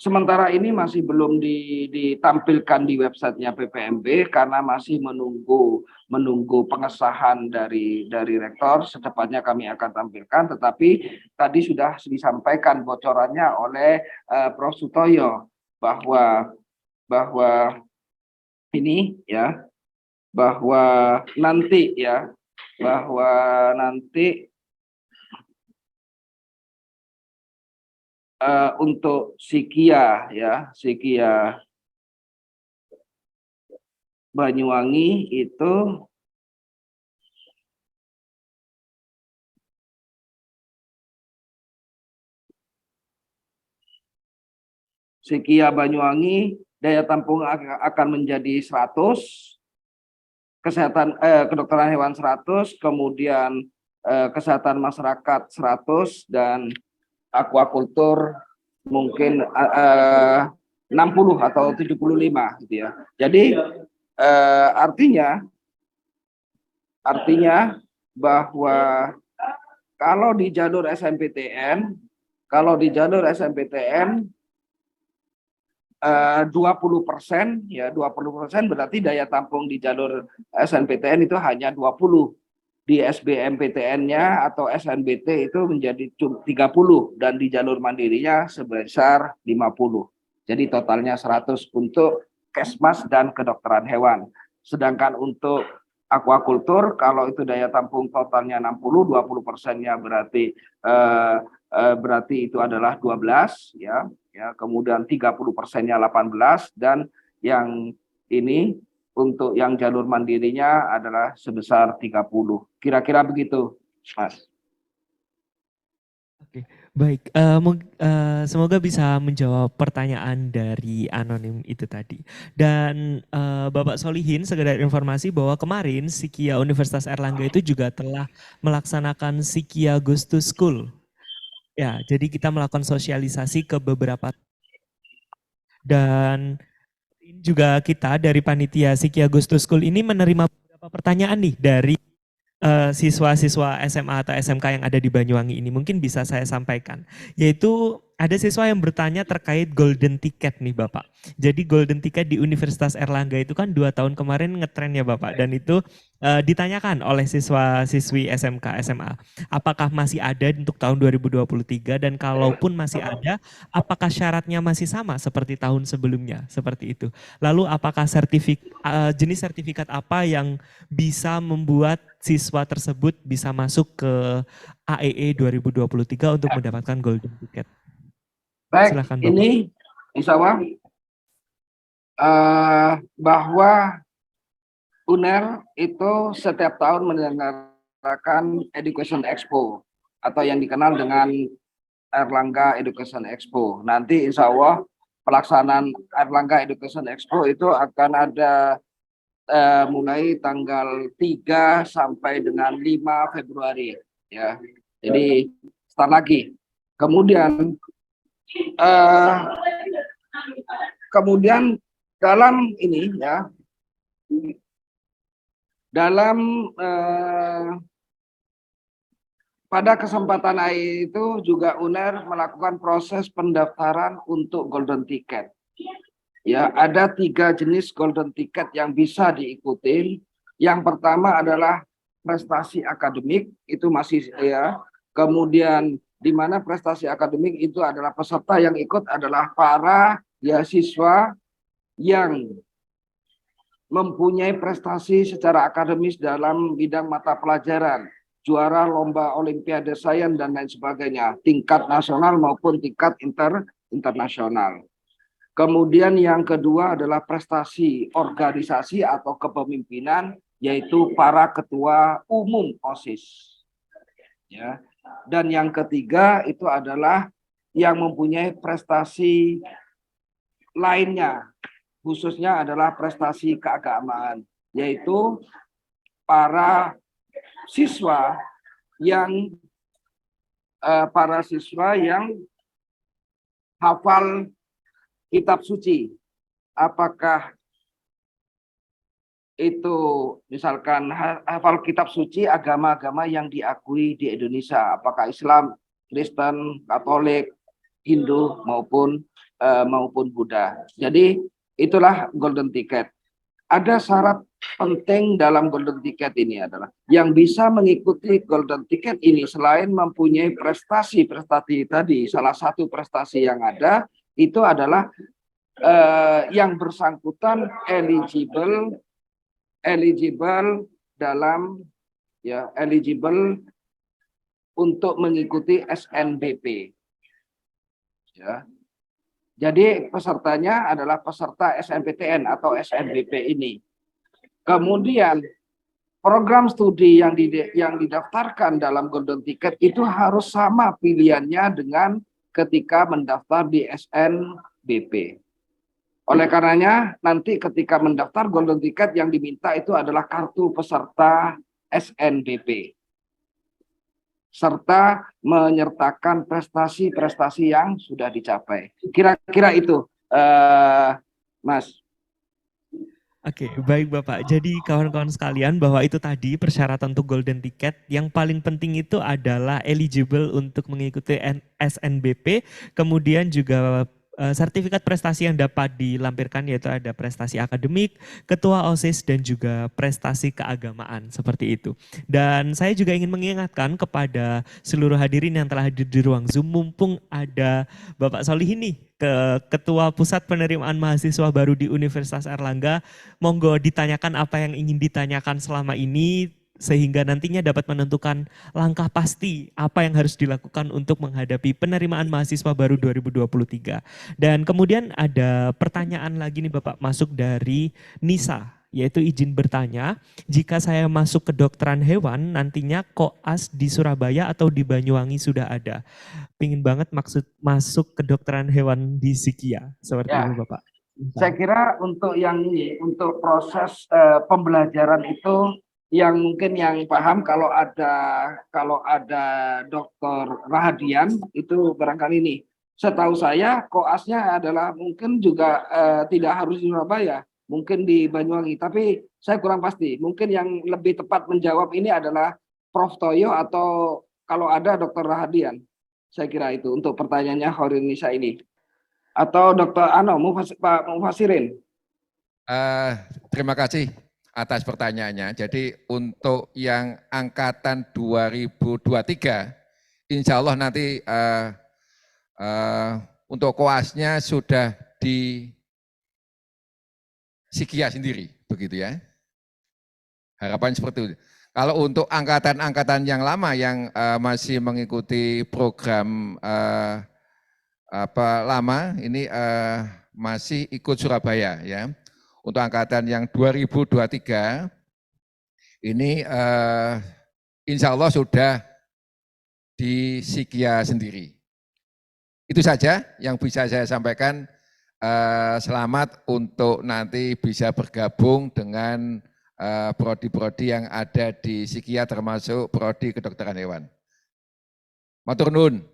Sementara ini masih belum ditampilkan di websitenya PPMB karena masih menunggu pengesahan dari rektor. Secepatnya kami akan tampilkan, tetapi tadi sudah disampaikan bocorannya oleh Prof. Sutoyo bahwa ini ya, bahwa nanti untuk Sikia Banyuwangi itu daya tampung akan menjadi 100, kedokteran hewan 100, kemudian kesehatan masyarakat 100, dan aquaculture mungkin 60 atau 75 gitu ya. Jadi artinya bahwa kalau di jalur SNMPTN 20% ya, 20% berarti daya tampung di jalur SNMPTN itu hanya 20. Di SBMPTN-nya atau SNBT itu menjadi 30, dan di jalur mandirinya sebesar 50. Jadi totalnya 100 untuk Kesmas dan kedokteran hewan. Sedangkan untuk aquaculture kalau itu daya tampung totalnya 60, 20%-nya berarti itu adalah 12 ya. Kemudian 30%-nya 18, dan yang ini untuk yang jalur mandirinya adalah sebesar 30. Kira-kira begitu, Mas. Oke, baik. Semoga bisa menjawab pertanyaan dari anonim itu tadi. Dan Bapak Solihin, sekedar informasi bahwa kemarin Sikia Universitas Erlangga itu juga telah melaksanakan Sikia Goes to School. Ya, jadi kita melakukan sosialisasi ke beberapa, dan juga kita dari panitia Sikia Goes to School ini menerima beberapa pertanyaan nih dari siswa-siswa SMA atau SMK yang ada di Banyuwangi ini. Mungkin bisa saya sampaikan, yaitu ada siswa yang bertanya terkait golden ticket nih Bapak. Jadi golden ticket di Universitas Erlangga itu kan 2 tahun kemarin ngetren ya Bapak, dan itu ditanyakan oleh siswa-siswi SMK SMA. Apakah masih ada untuk tahun 2023, dan kalaupun masih ada, apakah syaratnya masih sama seperti tahun sebelumnya? Seperti itu. Lalu apakah jenis sertifikat apa yang bisa membuat siswa tersebut bisa masuk ke AEE 2023 untuk mendapatkan golden ticket? Baik, silakan, Bapak. ini insya Allah bahwa UNER itu setiap tahun menyelenggarakan Education Expo atau yang dikenal dengan Erlangga Education Expo. Nanti insya Allah pelaksanaan Erlangga Education Expo itu akan ada mulai tanggal 3 sampai dengan 5 Februari ya. Jadi start lagi. Kemudian dalam ini ya, pada kesempatan itu juga UNER melakukan proses pendaftaran untuk golden ticket. Ya, ada 3 jenis golden ticket yang bisa diikuti. Yang pertama adalah prestasi akademik, itu masih ya. Kemudian di mana prestasi akademik itu adalah peserta yang ikut adalah para siswa yang mempunyai prestasi secara akademis dalam bidang mata pelajaran, juara lomba olimpiade sains dan lain sebagainya, tingkat nasional maupun tingkat internasional. Kemudian yang kedua adalah prestasi organisasi atau kepemimpinan, yaitu para ketua umum OSIS. Ya. Dan yang ketiga itu adalah yang mempunyai prestasi lainnya, khususnya adalah prestasi keagamaan, yaitu para siswa yang hafal kitab suci. Apakah itu misalkan hafal kitab suci agama-agama yang diakui di Indonesia, apakah Islam, Kristen, Katolik, Hindu maupun Buddha. Jadi itulah golden ticket. Ada syarat penting dalam golden ticket ini adalah yang bisa mengikuti golden ticket ini selain mempunyai prestasi tadi, salah satu prestasi yang ada itu adalah yang bersangkutan eligible untuk mengikuti SNBP. Ya. Jadi pesertanya adalah peserta SNPTN atau SNBP ini. Kemudian program studi yang didaftarkan dalam golden ticket itu harus sama pilihannya dengan ketika mendaftar di SNBP. Oleh karenanya nanti ketika mendaftar golden ticket yang diminta itu adalah kartu peserta SNBP. Serta menyertakan prestasi-prestasi yang sudah dicapai. Kira-kira itu, Mas. Oke, baik Bapak. Jadi kawan-kawan sekalian bahwa itu tadi persyaratan untuk golden ticket. Yang paling penting itu adalah eligible untuk mengikuti SNBP, kemudian juga sertifikat prestasi yang dapat dilampirkan yaitu ada prestasi akademik, ketua OSIS dan juga prestasi keagamaan seperti itu. Dan saya juga ingin mengingatkan kepada seluruh hadirin yang telah hadir di ruang Zoom, mumpung ada Bapak Solihin nih, Ketua Pusat Penerimaan Mahasiswa Baru di Universitas Airlangga, monggo ditanyakan apa yang ingin ditanyakan selama ini sehingga nantinya dapat menentukan langkah pasti apa yang harus dilakukan untuk menghadapi penerimaan mahasiswa baru 2023. Dan kemudian ada pertanyaan lagi nih Bapak, masuk dari Nisa, yaitu izin bertanya, jika saya masuk kedokteran hewan nantinya koas di Surabaya atau di Banyuwangi sudah ada. Pingin banget masuk kedokteran hewan di Sikia, seperti itu Bapak. Saya kira untuk yang ini, untuk proses pembelajaran itu yang mungkin yang paham kalau ada Dokter Rahadian itu barangkali ini. Setahu saya koasnya adalah mungkin juga tidak harus di Surabaya, mungkin di Banyuwangi. Tapi saya kurang pasti. Mungkin yang lebih tepat menjawab ini adalah Prof. Toyo atau kalau ada Dokter Rahadian. Saya kira itu untuk pertanyaannya Khairunnisa Nisa ini. Atau Dokter Pak Mufasirin. Terima kasih atas pertanyaannya. Jadi untuk yang angkatan 2023, insya Allah nanti untuk koasnya sudah di Sikia sendiri, begitu ya. Harapan seperti itu. Kalau untuk angkatan-angkatan yang lama yang masih mengikuti program lama, ini masih ikut Surabaya ya. Untuk angkatan yang 2023 ini insya Allah sudah di Sikia sendiri. Itu saja yang bisa saya sampaikan. Selamat untuk nanti bisa bergabung dengan prodi-prodi yang ada di Sikia termasuk prodi kedokteran hewan. Matur nuwun.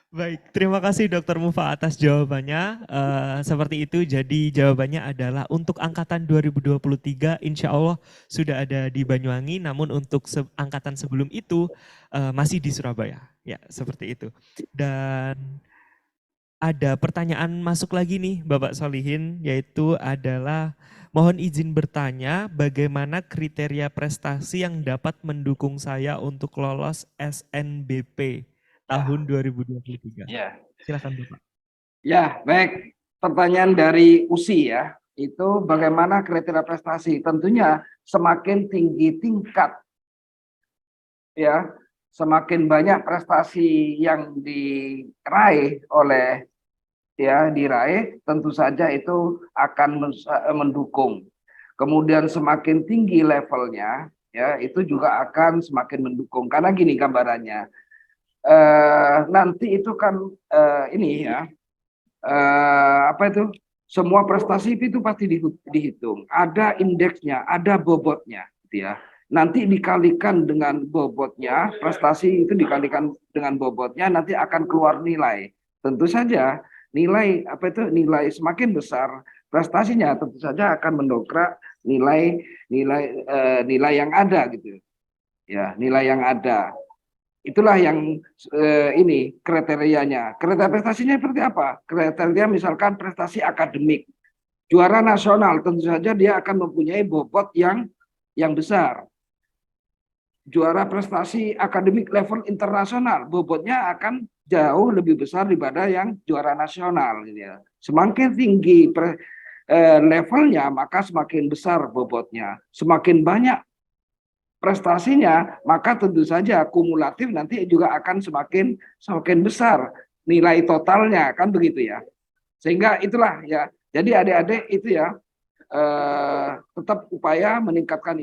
Baik, terima kasih Dr. Mufa atas jawabannya. Seperti itu, jadi jawabannya adalah untuk angkatan 2023 insya Allah sudah ada di Banyuwangi, namun untuk angkatan sebelum itu masih di Surabaya. Ya, seperti itu. Dan ada pertanyaan masuk lagi nih Bapak Solihin, yaitu adalah mohon izin bertanya bagaimana kriteria prestasi yang dapat mendukung saya untuk lolos SNBP tahun 2023. Ya. Silakan Bapak. Ya, baik. Pertanyaan dari USI ya, itu bagaimana kriteria prestasi? Tentunya semakin tinggi tingkat ya, semakin banyak prestasi yang diraih, tentu saja itu akan mendukung. Kemudian semakin tinggi levelnya, ya itu juga akan semakin mendukung. Karena gini gambarannya, nanti itu kan ini ya, apa itu, semua prestasi itu pasti dihitung. Ada indeksnya, ada bobotnya, gitu ya. Nanti dikalikan dengan bobotnya, prestasi itu dikalikan dengan bobotnya, nanti akan keluar nilai. Tentu saja nilai apa itu, nilai semakin besar prestasinya, tentu saja akan mendongkrak nilai yang ada, gitu ya, nilai yang ada. Itulah yang ini kriterianya. Kriteria prestasinya seperti apa? Kriteria misalkan prestasi akademik, juara nasional, tentu saja dia akan mempunyai bobot yang besar. Juara prestasi akademik level internasional, bobotnya akan jauh lebih besar daripada yang juara nasional. Gitu ya. Semakin tinggi levelnya, maka semakin besar bobotnya. Semakin banyak prestasinya, maka tentu saja kumulatif nanti juga akan semakin besar nilai totalnya, kan begitu ya. Sehingga itulah ya. Jadi adik-adik itu ya tetap upaya meningkatkan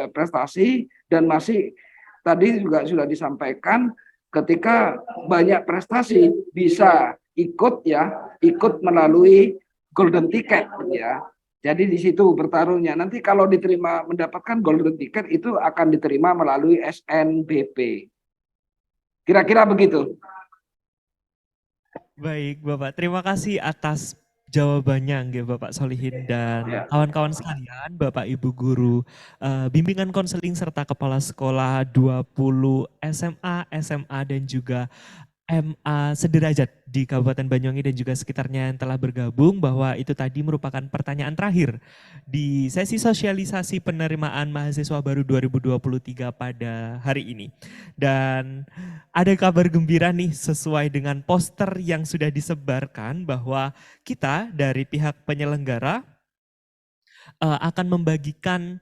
prestasi, dan masih tadi juga sudah disampaikan ketika banyak prestasi bisa ikut melalui golden ticket ya. Jadi di situ bertarungnya. Nanti kalau diterima mendapatkan golden ticket itu akan diterima melalui SNBP. Kira-kira begitu. Baik Bapak, terima kasih atas jawabannya nggih Bapak Solihin dan Ya. kawan-kawan sekalian, Bapak Ibu guru bimbingan konseling serta kepala sekolah 20 SMA, SMA dan juga MA sederajat di Kabupaten Banyuwangi dan juga sekitarnya yang telah bergabung, bahwa itu tadi merupakan pertanyaan terakhir di sesi sosialisasi penerimaan mahasiswa baru 2023 pada hari ini. Dan ada kabar gembira nih, sesuai dengan poster yang sudah disebarkan bahwa kita dari pihak penyelenggara akan membagikan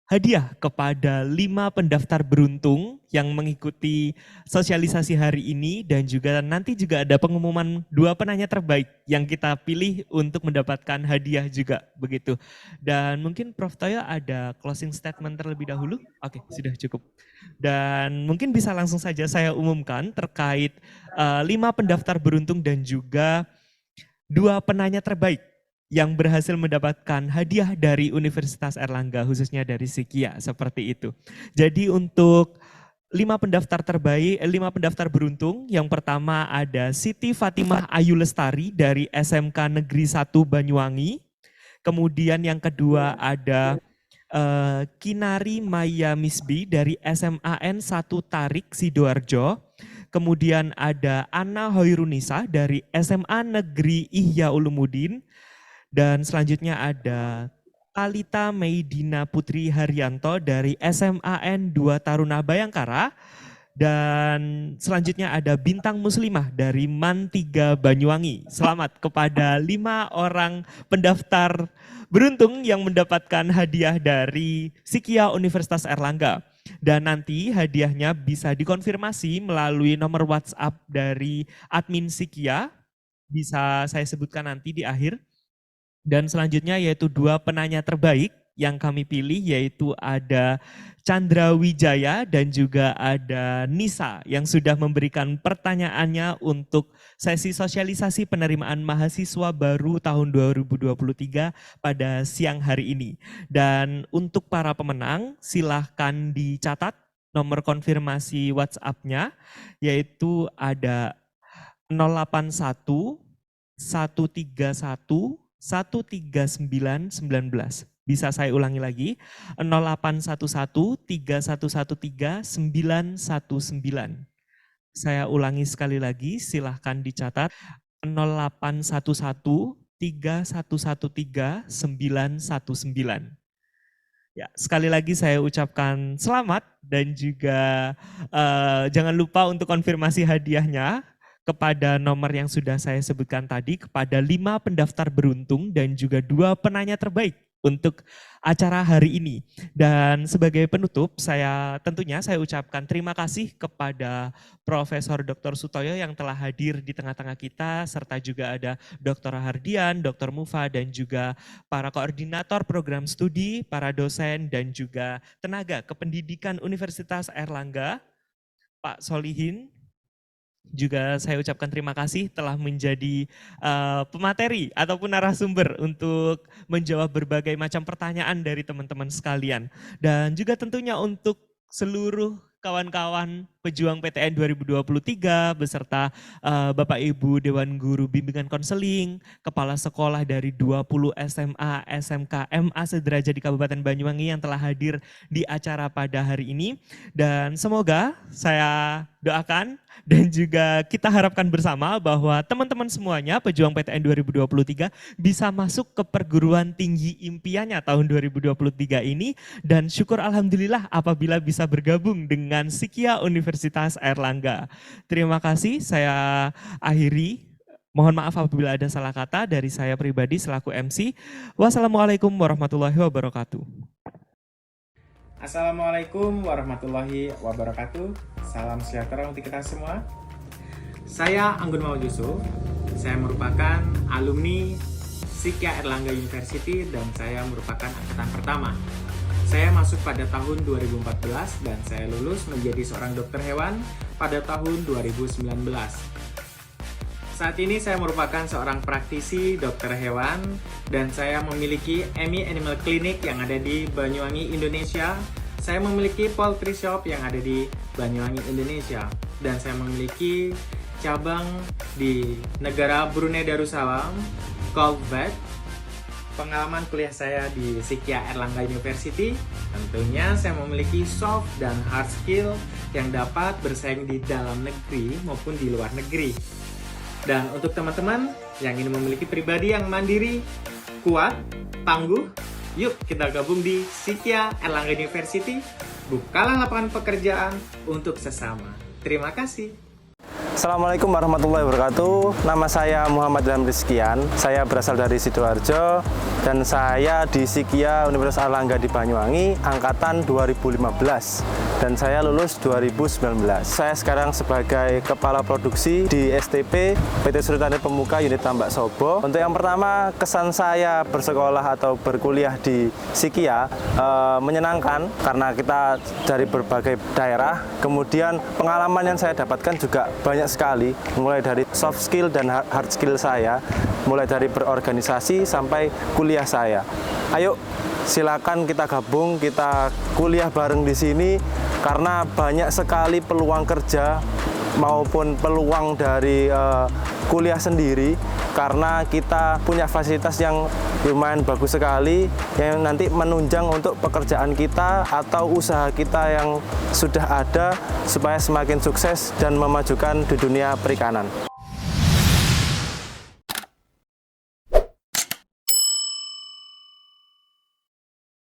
hadiah kepada 5 pendaftar beruntung yang mengikuti sosialisasi hari ini, dan juga nanti juga ada pengumuman 2 penanya terbaik yang kita pilih untuk mendapatkan hadiah juga begitu. Dan mungkin Prof. Toyo ada closing statement terlebih dahulu? Oke, sudah cukup. Dan mungkin bisa langsung saja saya umumkan terkait 5 pendaftar beruntung dan juga 2 penanya terbaik yang berhasil mendapatkan hadiah dari Universitas Airlangga, khususnya dari Sikia, seperti itu. Jadi untuk 5 pendaftar terbaik, 5 pendaftar beruntung, yang pertama ada Siti Fatimah Ayu Lestari dari SMK Negeri 1 Banyuwangi. Kemudian yang kedua ada Kinari Maya Misbi dari SMAN 1 Tarik Sidoarjo. Kemudian ada Ana Hoirunisa dari SMA Negeri Ihya Ulumuddin. Dan selanjutnya ada Talita Meidina Putri Haryanto dari SMAN 2 Taruna Bayangkara. Dan selanjutnya ada Bintang Muslimah dari MAN 3 Banyuwangi. Selamat kepada 5 orang pendaftar beruntung yang mendapatkan hadiah dari Sikia Universitas Airlangga. Dan nanti hadiahnya bisa dikonfirmasi melalui nomor WhatsApp dari admin Sikia. Bisa saya sebutkan nanti di akhir. Dan selanjutnya yaitu 2 penanya terbaik yang kami pilih, yaitu ada Chandra Wijaya dan juga ada Nisa yang sudah memberikan pertanyaannya untuk sesi sosialisasi penerimaan mahasiswa baru tahun 2023 pada siang hari ini. Dan untuk para pemenang silahkan dicatat nomor konfirmasi WhatsApp-nya, yaitu ada 081 131 13919. Bisa saya ulangi lagi, 0811 3113 919. Saya ulangi sekali lagi, silahkan dicatat, 0811 3113 919. Ya, sekali lagi saya ucapkan selamat, dan juga jangan lupa untuk konfirmasi hadiahnya kepada nomor yang sudah saya sebutkan tadi, kepada 5 pendaftar beruntung dan juga 2 penanya terbaik untuk acara hari ini. Dan sebagai penutup, saya ucapkan terima kasih kepada Profesor Dr. Sutoyo yang telah hadir di tengah-tengah kita, serta juga ada Dr. Hardian, Dr. Mufa, dan juga para koordinator program studi, para dosen, dan juga tenaga kependidikan Universitas Airlangga, Pak Solihin. Juga saya ucapkan terima kasih telah menjadi pemateri ataupun narasumber untuk menjawab berbagai macam pertanyaan dari teman-teman sekalian. Dan juga tentunya untuk seluruh kawan-kawan pejuang PTN 2023 beserta Bapak Ibu Dewan Guru Bimbingan Konseling, kepala sekolah dari 20 SMA, SMK, MA sederajat di Kabupaten Banyuwangi yang telah hadir di acara pada hari ini. Dan semoga saya doakan dan juga kita harapkan bersama bahwa teman-teman semuanya pejuang PTN 2023 bisa masuk ke perguruan tinggi impiannya tahun 2023 ini, dan syukur alhamdulillah apabila bisa bergabung dengan Sikia Universitas Airlangga. Terima kasih, saya akhiri. Mohon maaf apabila ada salah kata dari saya pribadi selaku MC. Wassalamualaikum warahmatullahi wabarakatuh. Assalamualaikum warahmatullahi wabarakatuh. Salam sejahtera untuk kita semua. Saya Anggun Maul Yusuf. Saya merupakan alumni Sikia Airlangga University dan saya merupakan angkatan pertama. Saya masuk pada tahun 2014 dan saya lulus menjadi seorang dokter hewan pada tahun 2019. Saat ini saya merupakan seorang praktisi dokter hewan dan saya memiliki EMI Animal Clinic yang ada di Banyuwangi, Indonesia. Saya memiliki poultry shop yang ada di Banyuwangi, Indonesia. Dan saya memiliki cabang di negara Brunei Darussalam, Colvet. Pengalaman kuliah saya di Sikia Airlangga University, tentunya saya memiliki soft dan hard skill yang dapat bersaing di dalam negeri maupun di luar negeri. Dan untuk teman-teman yang ingin memiliki pribadi yang mandiri, kuat, tangguh, yuk kita gabung di Sikia Airlangga University. Bukalah lapangan pekerjaan untuk sesama. Terima kasih. Assalamualaikum warahmatullahi wabarakatuh. Nama saya Muhammad Ilham Rizkian. Saya berasal dari Sidoarjo dan saya di Sikia Universitas Airlangga di Banyuwangi angkatan 2015 dan saya lulus 2019. Saya sekarang sebagai kepala produksi di STP PT Suritani Pemuka Unit Tambak Sobo. Untuk yang pertama, kesan saya bersekolah atau berkuliah di Sikia menyenangkan karena kita dari berbagai daerah. Kemudian pengalaman yang saya dapatkan juga banyak sekali, mulai dari soft skill dan hard skill saya, mulai dari berorganisasi sampai kuliah saya. Ayo silakan kita gabung, kita kuliah bareng di sini karena banyak sekali peluang kerja maupun peluang dari kuliah sendiri karena kita punya fasilitas yang lumayan bagus sekali yang nanti menunjang untuk pekerjaan kita atau usaha kita yang sudah ada supaya semakin sukses dan memajukan di dunia perikanan.